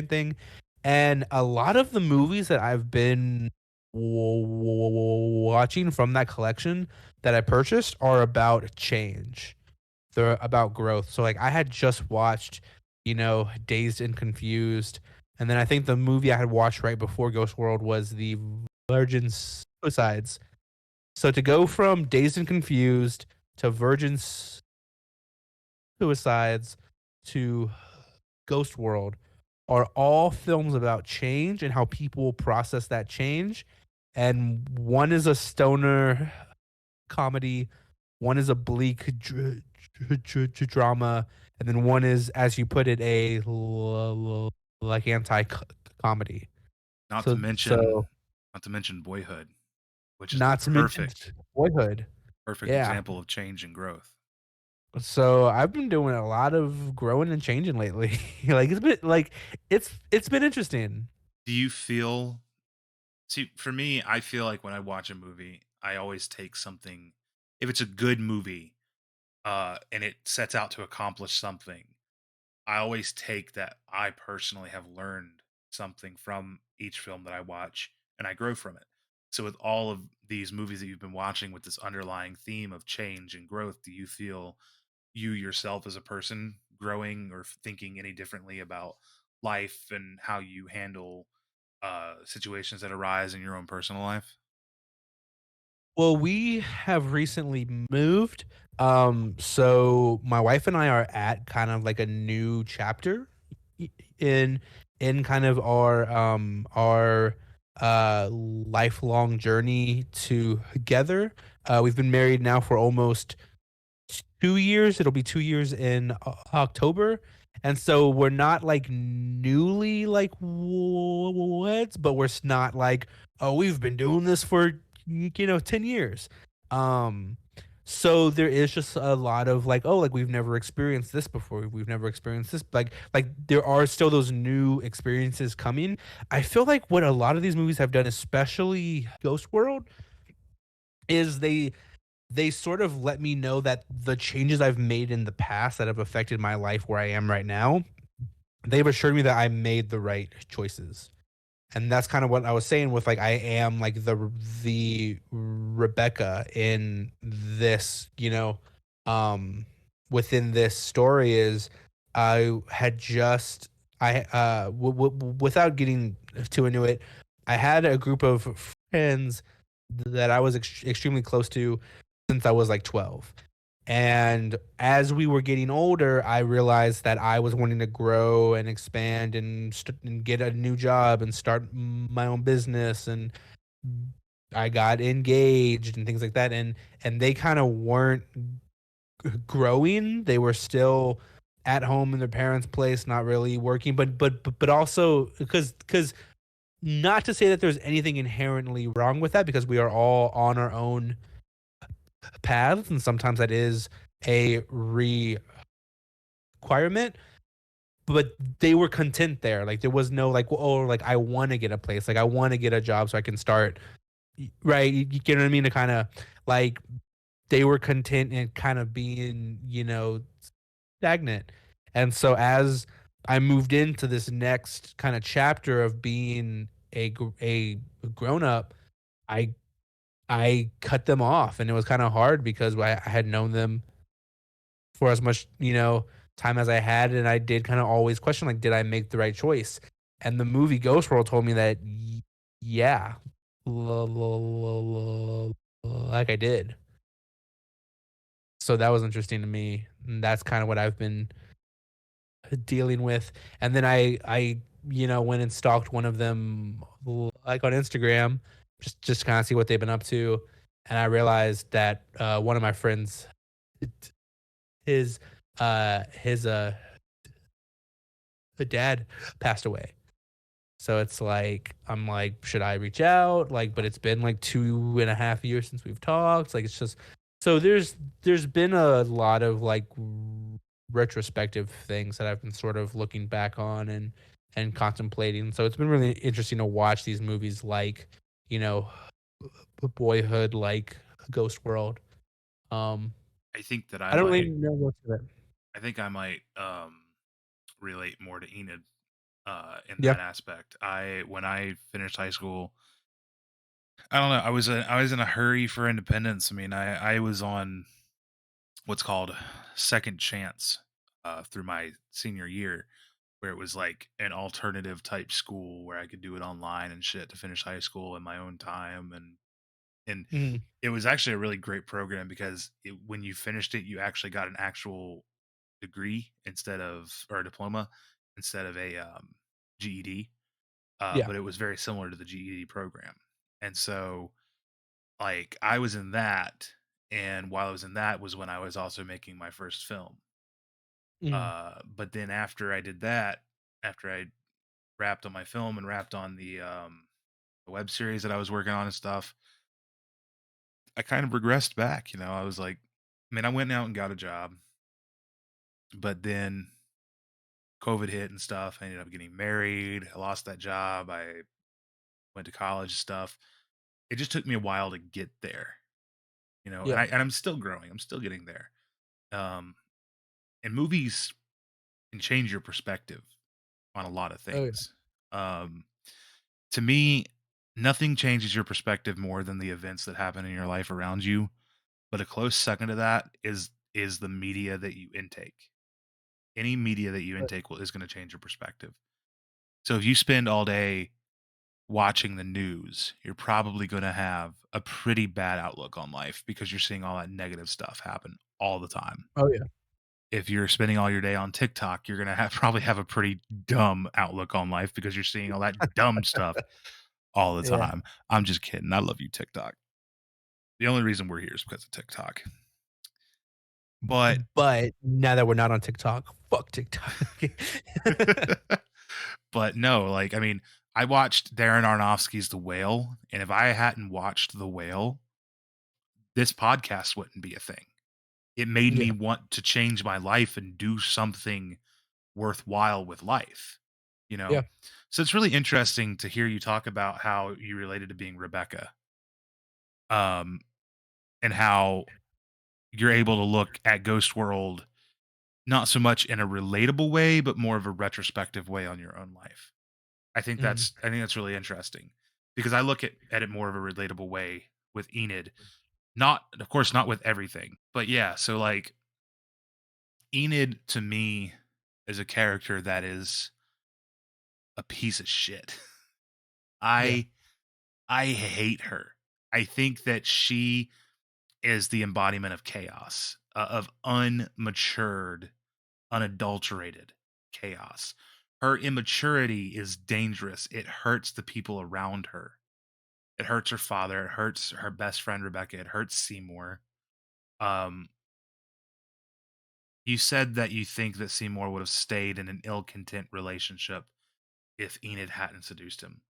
thing, and a lot of the movies that I've been watching from that collection that I purchased are about change. They're about growth. So like I had just watched, Dazed and Confused, and then I think the movie I had watched right before Ghost World was the Virgin Suicides. So to go from Dazed and Confused to Virgin Suicides to Ghost World are all films about change and how people process that change. And one is a stoner comedy, one is a bleak drama, and then one is, as you put it, a like anti comedy. Not to So mention, not to mention Boyhood, which is the not to mention Boyhood. perfect Yeah. example of change and growth. So I've been doing a lot of growing and changing lately. It's been interesting. Do you feel See, for me, I feel like when I watch a movie, I always take something if it's a good movie, and it sets out to accomplish something, I always take that I personally have learned something from each film that I watch, and I grow from it. So with all of these movies that you've been watching with this underlying theme of change and growth, do you feel you yourself as a person growing or thinking any differently about life and how you handle situations that arise in your own personal life? Well, we have recently moved. So my wife and I are at kind of like a new chapter i- in in kind of our lifelong journey together. We've been married now for almost 2 years. It'll be 2 years in October. And so we're not like newly like weds, but we're not like, oh, we've been doing this for 10 years. Um, so there is just a lot of like, oh, like we've never experienced this before. We've never experienced this. Like there are still those new experiences coming. I feel like what a lot of these movies have done, especially Ghost World, is they sort of let me know that the changes I've made in the past that have affected my life where I am right now, they've assured me that I made the right choices. And that's kind of what I was saying with like I am like the Rebecca in this, within this story is I had just I without getting too into it, I had a group of friends that I was extremely close to since I was like 12. And as we were getting older, I realized that I was wanting to grow and expand and get a new job and start my own business. And I got engaged and things like that. And they kind of weren't growing. They were still at home in their parents' place, not really working. But also because not to say that there's anything inherently wrong with that, because we are all on our own paths, and sometimes that is a requirement. But they were content there. Like there was no like, well, oh, like I want to get a place, like I want to get a job so I can start. Right, you get what I mean? To kind of like they were content and kind of being, stagnant. And so as I moved into this next kind of chapter of being a grown up, I I cut them off, and it was kind of hard because I had known them for as much, time as I had, and I did kind of always question like, did I make the right choice? And the movie Ghost World told me that, yeah, like I did. So that was interesting to me. And that's kind of what I've been dealing with. And then I went and stalked one of them like on Instagram, just kind of see what they've been up to. And I realized that one of my friends, his the dad passed away. So it's like I'm like, should I reach out? Like, but it's been like 2.5 years since we've talked. Like, it's just so there's been a lot of like retrospective things that I've been sort of looking back on and contemplating. So it's been really interesting to watch these movies like, you know, Boyhood, like Ghost World. Um, I think that I don't really know what's that. I think I might relate more to Enid in Yeah. that aspect. When I finished high school, I don't know. I was in a hurry for independence. I mean, I was on what's called second chance through my senior year, where it was like an alternative type school where I could do it online and shit to finish high school in my own time, and Mhm. it was actually a really great program because when you finished it, you actually got an actual degree instead of or a diploma instead of a GED. Yeah. But it was very similar to the GED program. And so, like, I was in that, and while I was in that was when I was also making my first film. Mhm. But then after I did that, after I wrapped on my film and wrapped on the web series that I was working on and stuff, I kind of regressed back. You know, I was like, I mean, I went out and got a job, but then COVID hit and stuff. I ended up getting married. I lost that job. I went to college and stuff. It just took me a while to get there, you know, Yeah. and I'm still growing. I'm still getting there. Um, and movies can change your perspective on a lot of Oh yeah. things. Um, to me, nothing changes your perspective more than the events that happen in your life around you. But a close second to that is the media that you intake. Any media that you intake is going to change your perspective. So if you spend all day watching the news, you're probably going to have a pretty bad outlook on life because you're seeing all that negative stuff happen all the time. Oh yeah. If you're spending all your day on TikTok, you're going to have probably have a pretty dumb outlook on life because you're seeing all that dumb stuff all the Yeah. time. I'm just kidding. I love you, TikTok. The only reason we're here is because of TikTok. But But now that we're not on TikTok, fuck TikTok. but no, like I mean, I watched Darren Aronofsky's The Whale, and if I hadn't watched The Whale, this podcast wouldn't be a thing. It made me Yeah. want to change my life and do something worthwhile with life, you know? Yeah. So it's really interesting to hear you talk about how you related to being Rebecca, um, and how you're able to look at Ghost World not so much in a relatable way, but more of a retrospective way on your own life. Mhm. I think that's really interesting because I look at it more of a relatable way with Enid. Not, of course, not with everything, but yeah. So like Enid to me is a character that is a piece of shit. Yeah. I I hate her. I think that she is the embodiment of chaos, of unmatured, unadulterated chaos. Her immaturity is dangerous. It hurts the people around her. It hurts her father. It hurts her best friend Rebecca. It hurts Seymour. Um, you said that you think that Seymour would have stayed in an ill-content relationship if Enid hadn't seduced him.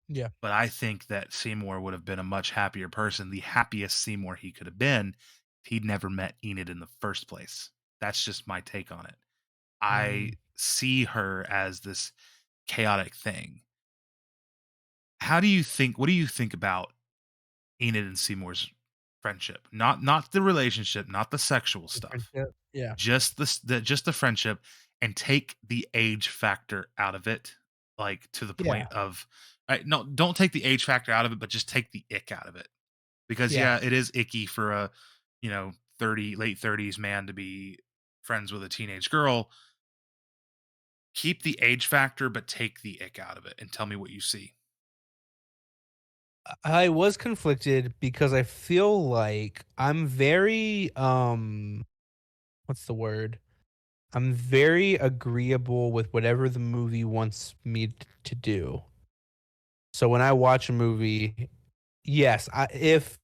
Yeah. But I think that Seymour would have been a much happier person, the happiest Seymour he could have been if he'd never met Enid in the first place. That's just my take on it. I Mm. see her as this chaotic thing. What do you think about Enid and Seymour's friendship? Not the relationship, not the sexual The stuff. friendship. Yeah. Just just the friendship and take the age factor out of it, like to the Yeah. point of no, don't take the age factor out of it, but just take the ick out of it. Because Yeah. yeah, it is icky for a, you know, 30 late 30s man to be friends with a teenage girl. Keep the age factor, but take the ick out of it and tell me what you see. I was conflicted because I feel like I'm very what's the word? I'm very agreeable with whatever the movie wants me to do. So when I watch a movie, yes, if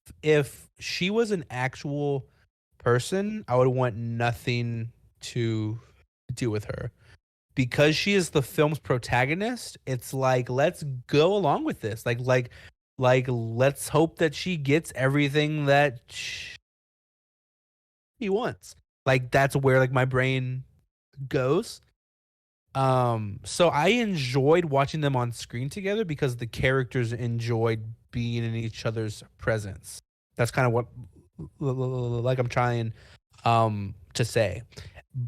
she was an actual person, I would want nothing to do with her. Because she is the film's protagonist, it's like let's go along with this. Like let's hope that she gets everything that she wants. Like that's where like my brain goes. So I enjoyed watching them on screen together because the characters enjoyed being in each other's presence. That's kind of what like I'm trying to say.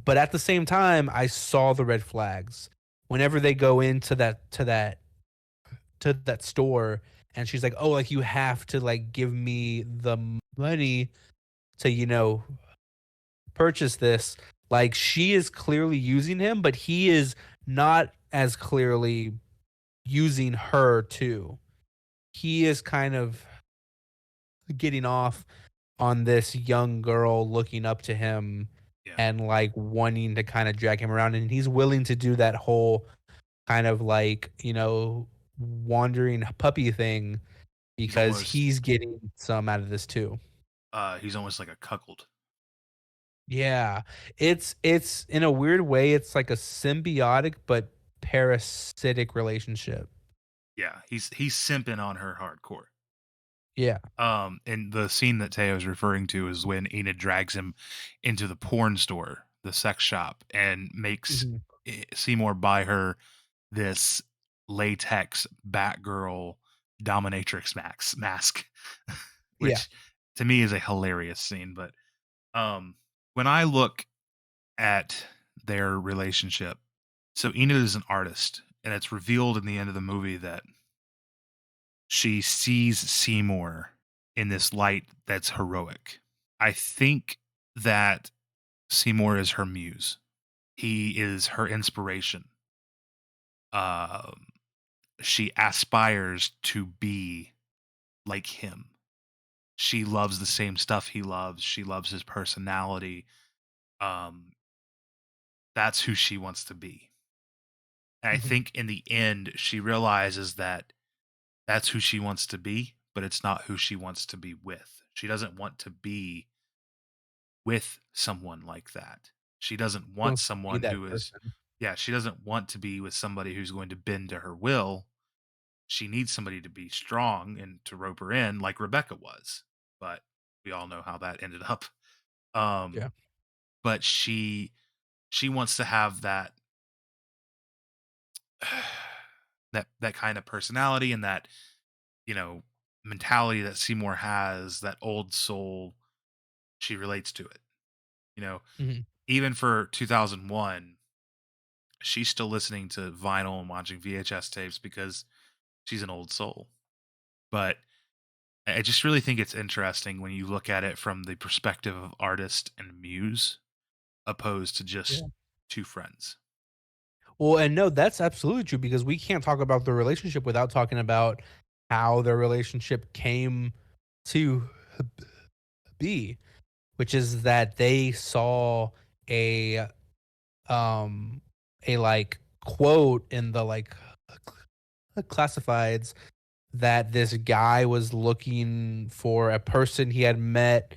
But at the same time, I saw the red flags. Whenever they go into that store and she's like, "Oh, like you have to like give me the money to, purchase this." Like she is clearly using him, but he is not as clearly using her too. He is kind of getting off on this young girl looking up to him Yeah. and like wanting to kind of drag him around, and he's willing to do that whole kind of like, wandering puppy thing He's because almost he's getting some out of this too. he's almost like a cuckold. Yeah. It's in a weird way, it's like a symbiotic but parasitic relationship. Yeah, he's simping on her hardcore. Yeah. And the scene that Teo is referring to is when Enid drags him into the porn store, the sex shop, and makes Mhm. Seymour buy her this latex Batgirl dominatrix mask, Yeah. which to me is a hilarious scene. But when I look at their relationship, so Enid is an artist, and it's revealed in the end of the movie that she sees Seymour in this light that's heroic. I think that Seymour is her muse. He is her inspiration. Um, she aspires to be like him. She loves the same stuff he loves. She loves his personality. Um, that's who she wants to be. And I Mhm. think in the end, she realizes that that's who she wants to be, but it's not who she wants to be with. She doesn't want to be with someone like that. She doesn't She want wants to be someone that who is, person. yeah, she doesn't want to be with somebody who's going to bend to her will. She needs somebody to be strong and to rope her in like Rebecca was. But we all know how that ended up. Um, Yeah. but she wants to have that that kind of personality and that, you know, mentality that Seymour has, that old soul. She relates to it. You know, Mhm. even for 2001, she's still listening to vinyl and watching VHS tapes because she's an old soul. But I just really think it's interesting when you look at it from the perspective of artist and muse opposed to just Yeah. two friends. Well, and no, that's absolutely true because we can't talk about the relationship without talking about how their relationship came to be, which is that they saw a um like quote in the like classifieds that this guy was looking for a person he had met,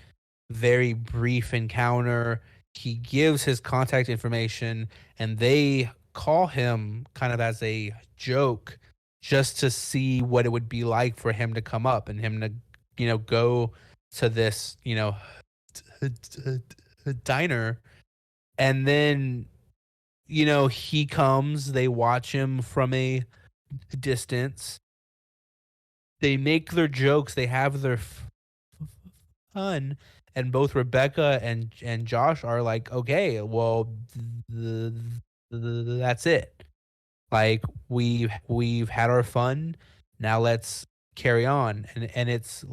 very brief encounter. He gives his contact information and they call him kind of as a joke just to see what it would be like for him to come up and him to, go to this, diner. And then, he comes, they watch him from a distance, they make their jokes, they have their fun, and both Rebecca and Josh are like, okay, well, th- that's it. Like we've had our fun, now let's carry on, and it's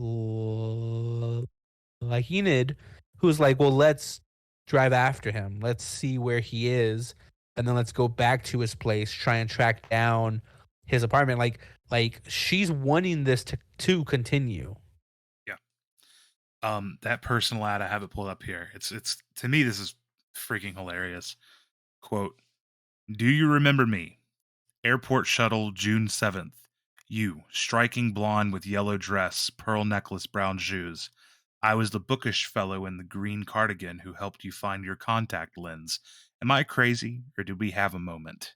like Enid, who's like, well, let's drive after him, let's see where he is, and then let's go back to his place, try and track down his apartment. Like Like she's wanting this to continue. Yeah. That personal ad, I have it pulled up here. It's to me, this is freaking hilarious. Quote, "Do you remember me? Airport shuttle, June 7th. You, striking blonde with yellow dress, pearl necklace, brown shoes. I was the bookish fellow in the green cardigan who helped you find your contact lens. Am I crazy, or did we have a moment?"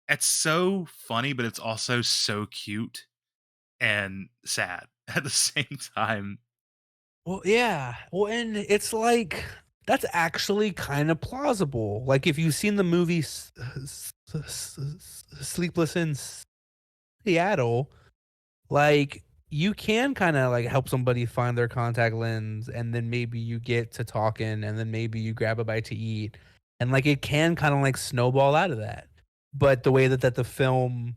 It's so funny, but it's also so cute and sad at the same time. Well, yeah. Well, and it's like that's actually kind of plausible. Like if you've seen the movie Sleepless in Seattle, like you can kind of like help somebody find their contact lens, and then maybe you get to talking, and then maybe you grab a bite to eat, and like it can kind of like snowball out of that. But the way that the film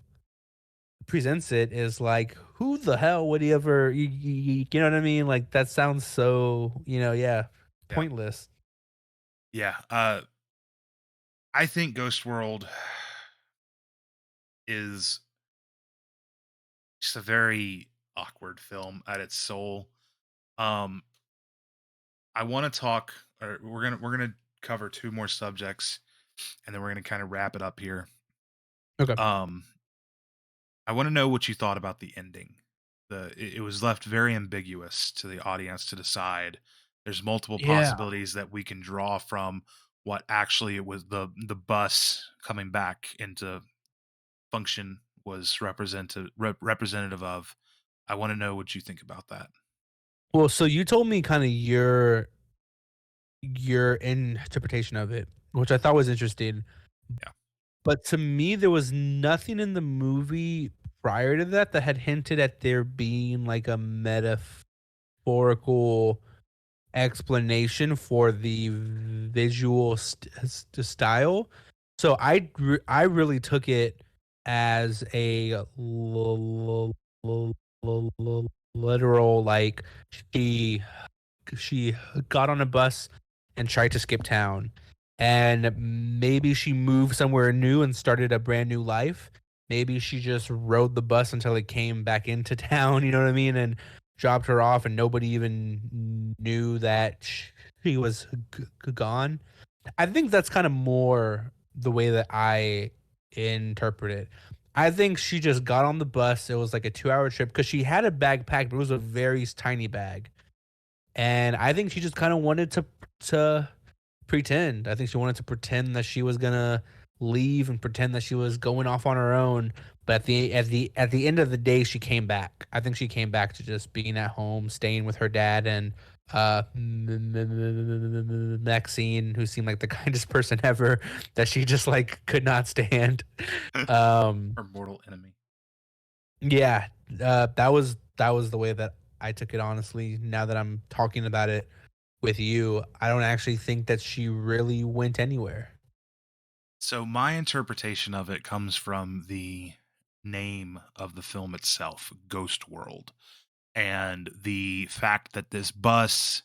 presents it is like, who the hell would he ever, you know what I mean? Like that sounds so, yeah, Yeah. pointless. Yeah. I think Ghost World is just a very awkward film at its soul. Um, I want to talk, or we're gonna cover two more subjects, and then we're gonna kind of wrap it up here. Okay. Um, I want to know what you thought about the ending. It was left very ambiguous to the audience to decide. There's multiple Yeah. possibilities that we can draw from what actually it was the bus coming back into function was representative of. I want to know what you think about that. Well, so you told me kind of your interpretation of it, which I thought was interesting. Yeah. But to me, there was nothing in the movie prior to that that had hinted at there being like a metaphorical explanation for the visual style. So I really took it as a literal like she she got on a bus and tried to skip town. And maybe she moved somewhere new and started a brand new life. Maybe she just rode the bus until it came back into town, you know what I mean? And dropped her off, and nobody even knew that she was gone. I think that's kind of more the way that I interpret it. I think she just got on the bus. It was like a 2 hour trip because she had a bag packed, but it was a very tiny bag. And I think she just kind of wanted to pretend. I think she wanted to pretend that she was gonna leave and pretend that she was going off on her own. But at the end of the day, she came back. I think she came back to just being at home, staying with her dad and Maxine, who seemed like the kindest person ever, that she just like could not stand. Um, Her mortal enemy. yeah, that was the way that I took it. Honestly, now that I'm talking about it with you, I don't actually think that she really went anywhere. So my interpretation of it comes from the name of the film itself, Ghost World, and the fact that this bus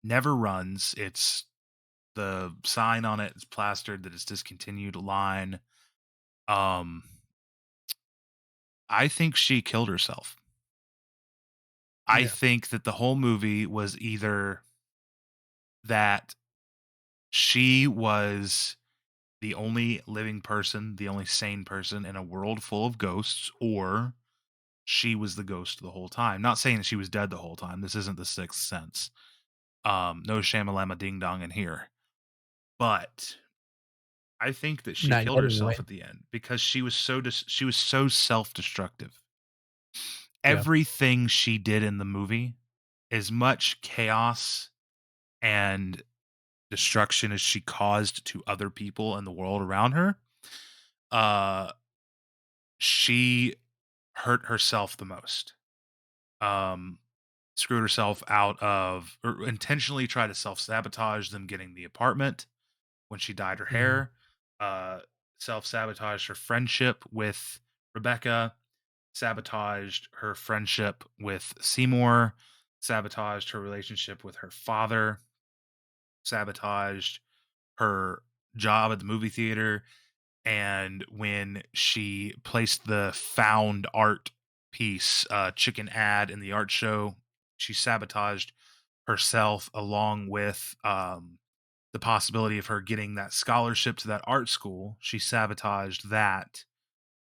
never runs. It's the sign on it is plastered that it's discontinued line. Um, I think she killed herself. I Yeah. think that the whole movie was either that she was the only living person, the only sane person in a world full of ghosts, or she was the ghost the whole time. Not saying that she was dead the whole time. This isn't the Sixth Sense. No shamalama ding dong in here. But I think that she Not killed yet, anyway. herself at the end because she was so self-destructive. Yeah. Everything she did in the movie, as much chaos and destruction as she caused to other people in the world around her, uh, she hurt herself the most. Um, Screwed herself out of, or intentionally tried to self-sabotage them getting the apartment when she dyed her Mhm. hair, uh, self-sabotaged her friendship with Rebecca, sabotaged her friendship with Seymour, sabotaged her relationship with her father, sabotaged her job at the movie theater. And when she placed the found art piece, chicken ad in the art show, she sabotaged herself along with the possibility of her getting that scholarship to that art school. She sabotaged that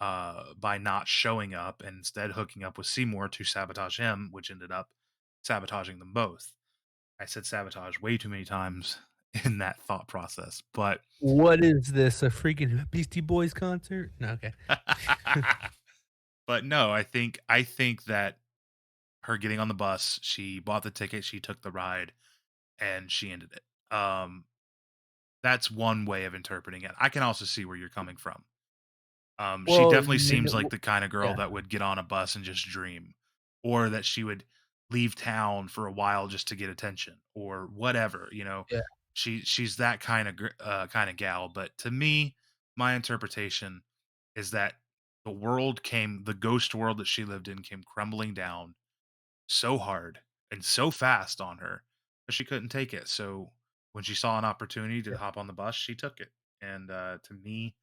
by not showing up and instead hooking up with Seymour to sabotage him, which ended up sabotaging them both. I said sabotage way too many times in that thought process, but What is this? A freaking Beastie Boys concert? No, okay. but no, I think that her getting on the bus, she bought the ticket, she took the ride, and she ended it. That's one way of interpreting it. I can also see where you're coming from. She Well, definitely seems like the kind of girl yeah, that would get on a bus and just dream, or that she would leave town for a while just to get attention, or whatever. yeah. She's that kind of gal. But to me, my interpretation is that the ghost world that she lived in came crumbling down so hard and so fast on her that she couldn't take it. So when she saw an opportunity to Yeah. hop on the bus, she took it. And to me,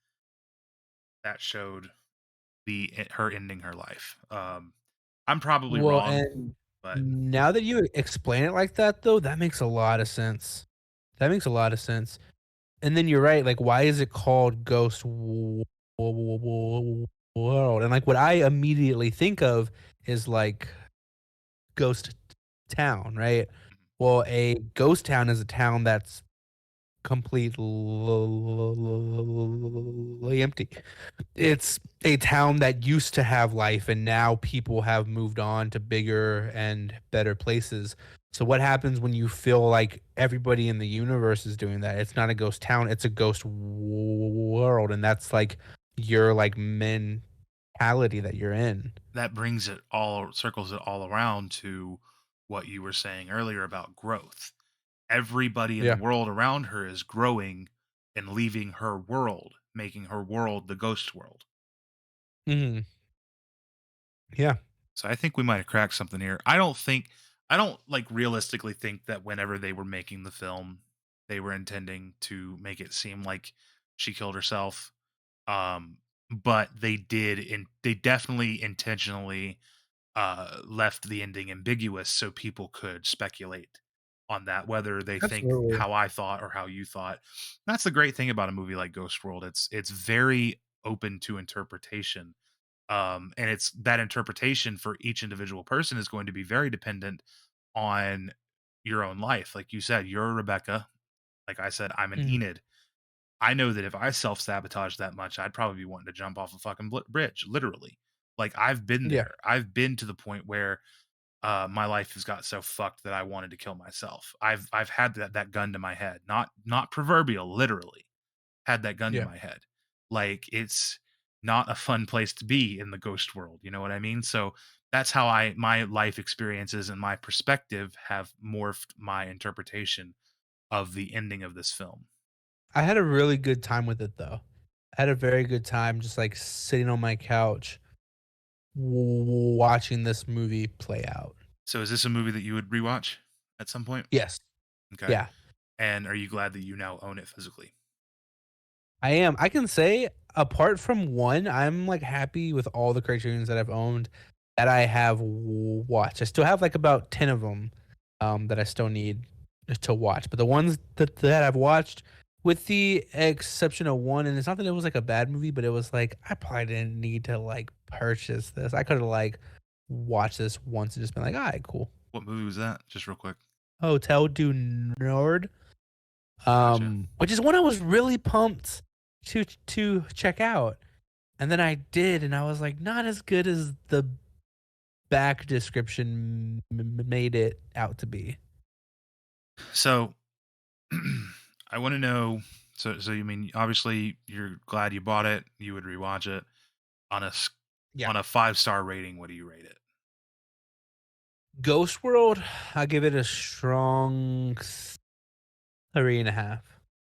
that showed her ending her life. I'm probably Well, wrong, and but now that you explain it like that, though, that makes a lot of sense. That makes a lot of sense. And then you're right. Like, why is it called World? And like, what I immediately think of is like ghost town, right? Well, a ghost town is a town that's completely empty. It's a town that used to have life, and now people have moved on to bigger and better places. So what happens when you feel like everybody in the universe is doing that? It's not a ghost town, it's a ghost world, and that's like your like mentality that you're in. that brings it all circles it all around to what you were saying earlier about growth. Everybody in the Yeah. world around her is growing and leaving her world, making her world the ghost world. Mhm. Yeah. So I think we might have cracked something here. I don't like realistically think that whenever they were making the film, they were intending to make it seem like she killed herself. But they definitely intentionally left the ending ambiguous so people could speculate on that, whether they think Absolutely. how I thought or how you thought. That's the great thing about a movie like Ghost World. It's very open to interpretation. And it's that interpretation for each individual person is going to be very dependent on your own life. Like you said, you're a Rebecca. Like I said, I'm an Mhm. Enid. I know that if I self sabotage that much, I'd probably be wanting to jump off a fucking bridge, literally. Like I've been Yeah. there. I've been to the point where my life has got so fucked that I wanted to kill myself. I've had that gun to my head, not proverbial, literally had that gun to Yeah. my head. Like it's not a fun place to be in the ghost world. You know what I mean? So that's how my life experiences and my perspective have morphed my interpretation of the ending of this film. I had a really good time with it, though. I had a very good time just, like, sitting on my couch watching this movie play out. So is this a movie that you would rewatch at some point? Yes. Okay. Yeah. And are you glad that you now own it physically? I am. I can say apart from 1, I'm, like, happy with all the cartoons that I've owned that I have watched. I still have, like, about 10 of them, that I still need to watch, but the ones that I've watched, with the exception of 1, and it's not that it was, like, a bad movie, but it was, like, I probably didn't need to, like, purchase this. I coulda, like, watched this once and just been like, "Alright, cool." What movie was that? Just real quick. Hotel du Nord. Gotcha. Which is one I was really pumped to check out, and then I did, and I was like, not as good as the back description made it out to be. So I want to know. So you mean obviously you're glad you bought it? You would rewatch it on Yeah. on a 5-star rating. What do you rate it? Ghost World, I give it a strong 3.5.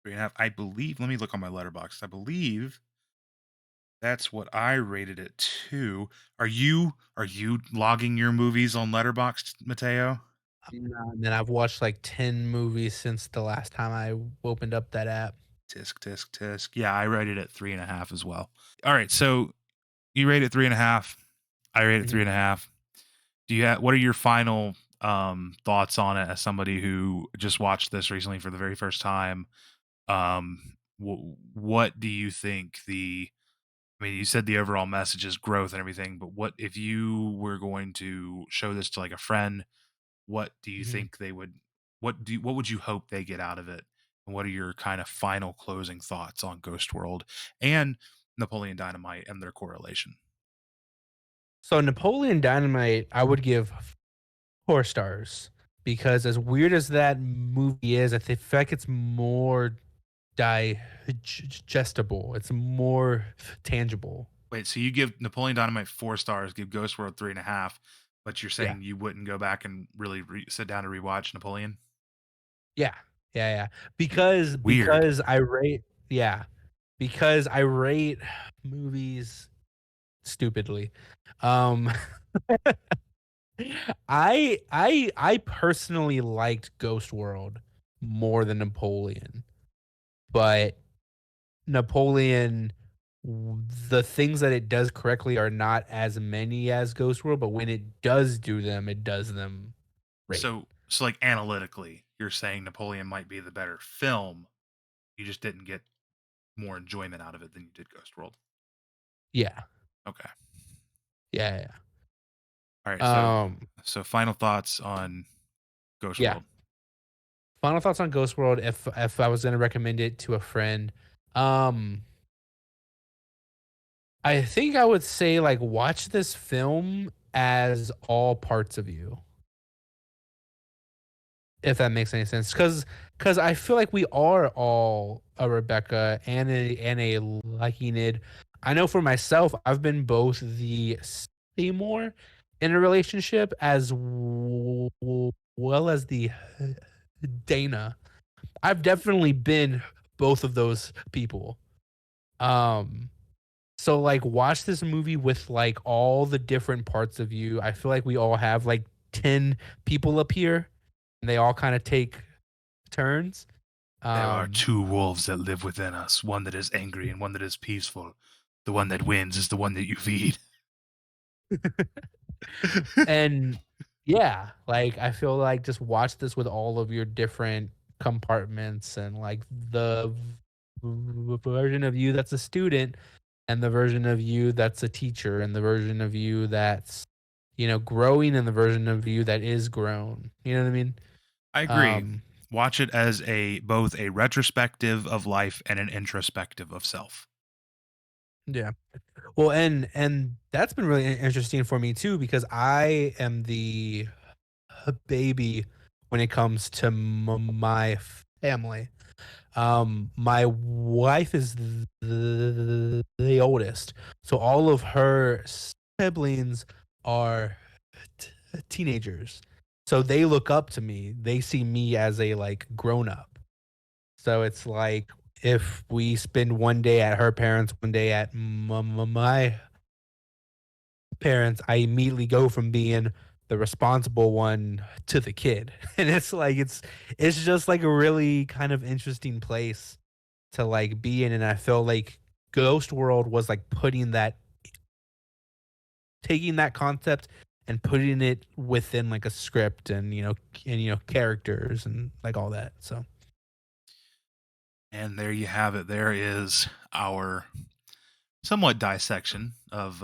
3.5. I believe. Let me look on my letterbox. I believe that's what I rated it to. Are you logging your movies on Letterboxd, Mateo? I'm not, and I've watched like 10 movies since the last time I opened up that app. Tisk, tisk, tisk. Yeah, I rated it 3.5 as well. All right, so you rate it 3.5. I rate it Mhm. 3.5. What are your final thoughts on it as somebody who just watched this recently for the very first time? What do you think I mean, you said the overall message is growth and everything, but what if you were going to show this to like a friend? What do you Mhm. think they would? What would you hope they get out of it? And what are your kind of final closing thoughts on Ghost World and Napoleon Dynamite and their correlation? So Napoleon Dynamite, I would give 4 stars because as weird as that movie is, feel like it's more digestible. It's more tangible. Wait, so you give Napoleon Dynamite 4 stars, give Ghost World 3.5, but you're Yeah. saying you wouldn't go back and really sit down and rewatch Napoleon? Yeah. Yeah, yeah. W- Because Weird. because I rate yeah, because I rate movies stupidly. Um I personally liked Ghost World more than Napoleon, but Napoleon the things that it does correctly are not as many as Ghost World, but when it does do them, it does them great. So like analytically, you're saying Napoleon might be the better film. You just didn't get more enjoyment out of it than you did Ghost World. Yeah. Okay. Yeah, All right. So yeah. so final thoughts on Ghost Yeah. World. Final thoughts on Ghost World if I was gonna recommend it to a friend. Um, I think I would say, like, watch this film as all parts of you, if that makes any sense. Because I feel like we are all a Rebecca and a Lycanid. I know for myself, I've been both the Seymour in a relationship as well as the Dana. I've definitely been both of those people. Um, so like watch this movie with like all the different parts of you. I feel like we all have like 10 people up here and they all kind of take turns. There are Um, two wolves that live within us, one that is angry and one that is peaceful. The one that wins is the one that you feed. and yeah, like I feel like just watch this with all of your different compartments and like the version of you that's a student and the version of you that's a teacher and the version of you that's growing and the version of you that is grown, you know what I mean? I agree. um Watch it as a both a retrospective of life and an introspective of self. yeah, well, and that's been really interesting for me too because I am the baby when it comes to my family. My wife is the oldest, so all of her siblings are teenagers. So they look up to me. They see me as a like grown up. So it's like if we spend one day at her parents, one day at my parents, I immediately go from being the responsible one to the kid. And it's like it's just like a really kind of interesting place to like be in. And I feel like Ghost World was like putting that taking that concept and putting it within like a script and characters and like all that. So And there you have it. There is our somewhat dissection of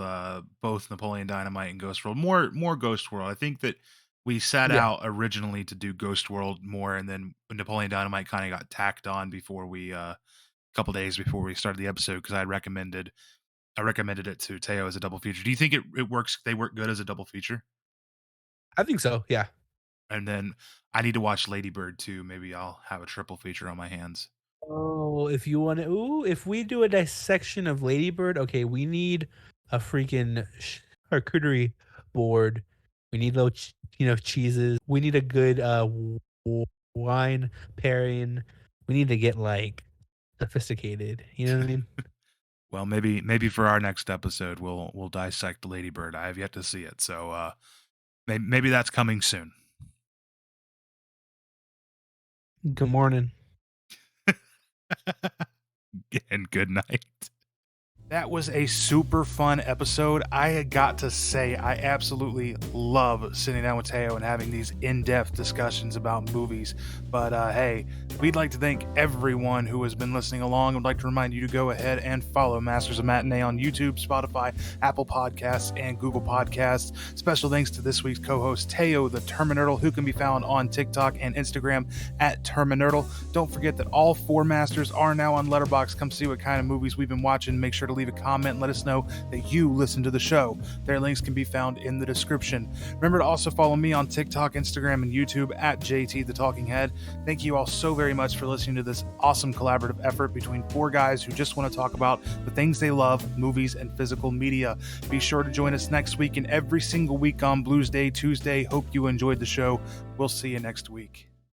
both Napoleon Dynamite and Ghost World. More Ghost World. I think that we set yeah, out originally to do Ghost World more, and then Napoleon Dynamite kind of got tacked on before we a couple days before we started the episode because I recommended it to Teo as a double feature. Do you think it works? They work good as a double feature? I think so. Yeah. And then I need to watch Lady Bird too. Maybe I'll have a triple feature on my hands. Oh, if you want to, ooh, if we do a dissection of Ladybird, okay, we need a freaking charcuterie board. We need little, cheeses. We need a good wine pairing. We need to get like sophisticated. You know what I mean? Well, maybe for our next episode we'll dissect Lady Bird. I have yet to see it, so maybe that's coming soon. Good morning. And good night. That was a super fun episode. I got to say, I absolutely love sitting down with Teo and having these in-depth discussions about movies. But hey, we'd like to thank everyone who has been listening along. I'd like to remind you to go ahead and follow Masters of Matinee on YouTube, Spotify, Apple Podcasts, and Google Podcasts. Special thanks to this week's co-host, Teo the Terminurtle, who can be found on TikTok and Instagram at Terminurtle. Don't forget that all 4 Masters are now on Letterboxd. Come see what kind of movies we've been watching. Make sure to leave a comment and let us know that you listen to the show. Their links can be found in the description. Remember to also follow me on TikTok, Instagram, and YouTube at JT the Talking Head. Thank you all so very much for listening to this awesome collaborative effort between 4 guys who just want to talk about the things they love, movies and physical media. Be sure to join us next week and every single week on Blues Day Tuesday. Hope you enjoyed the show. We'll see you next week.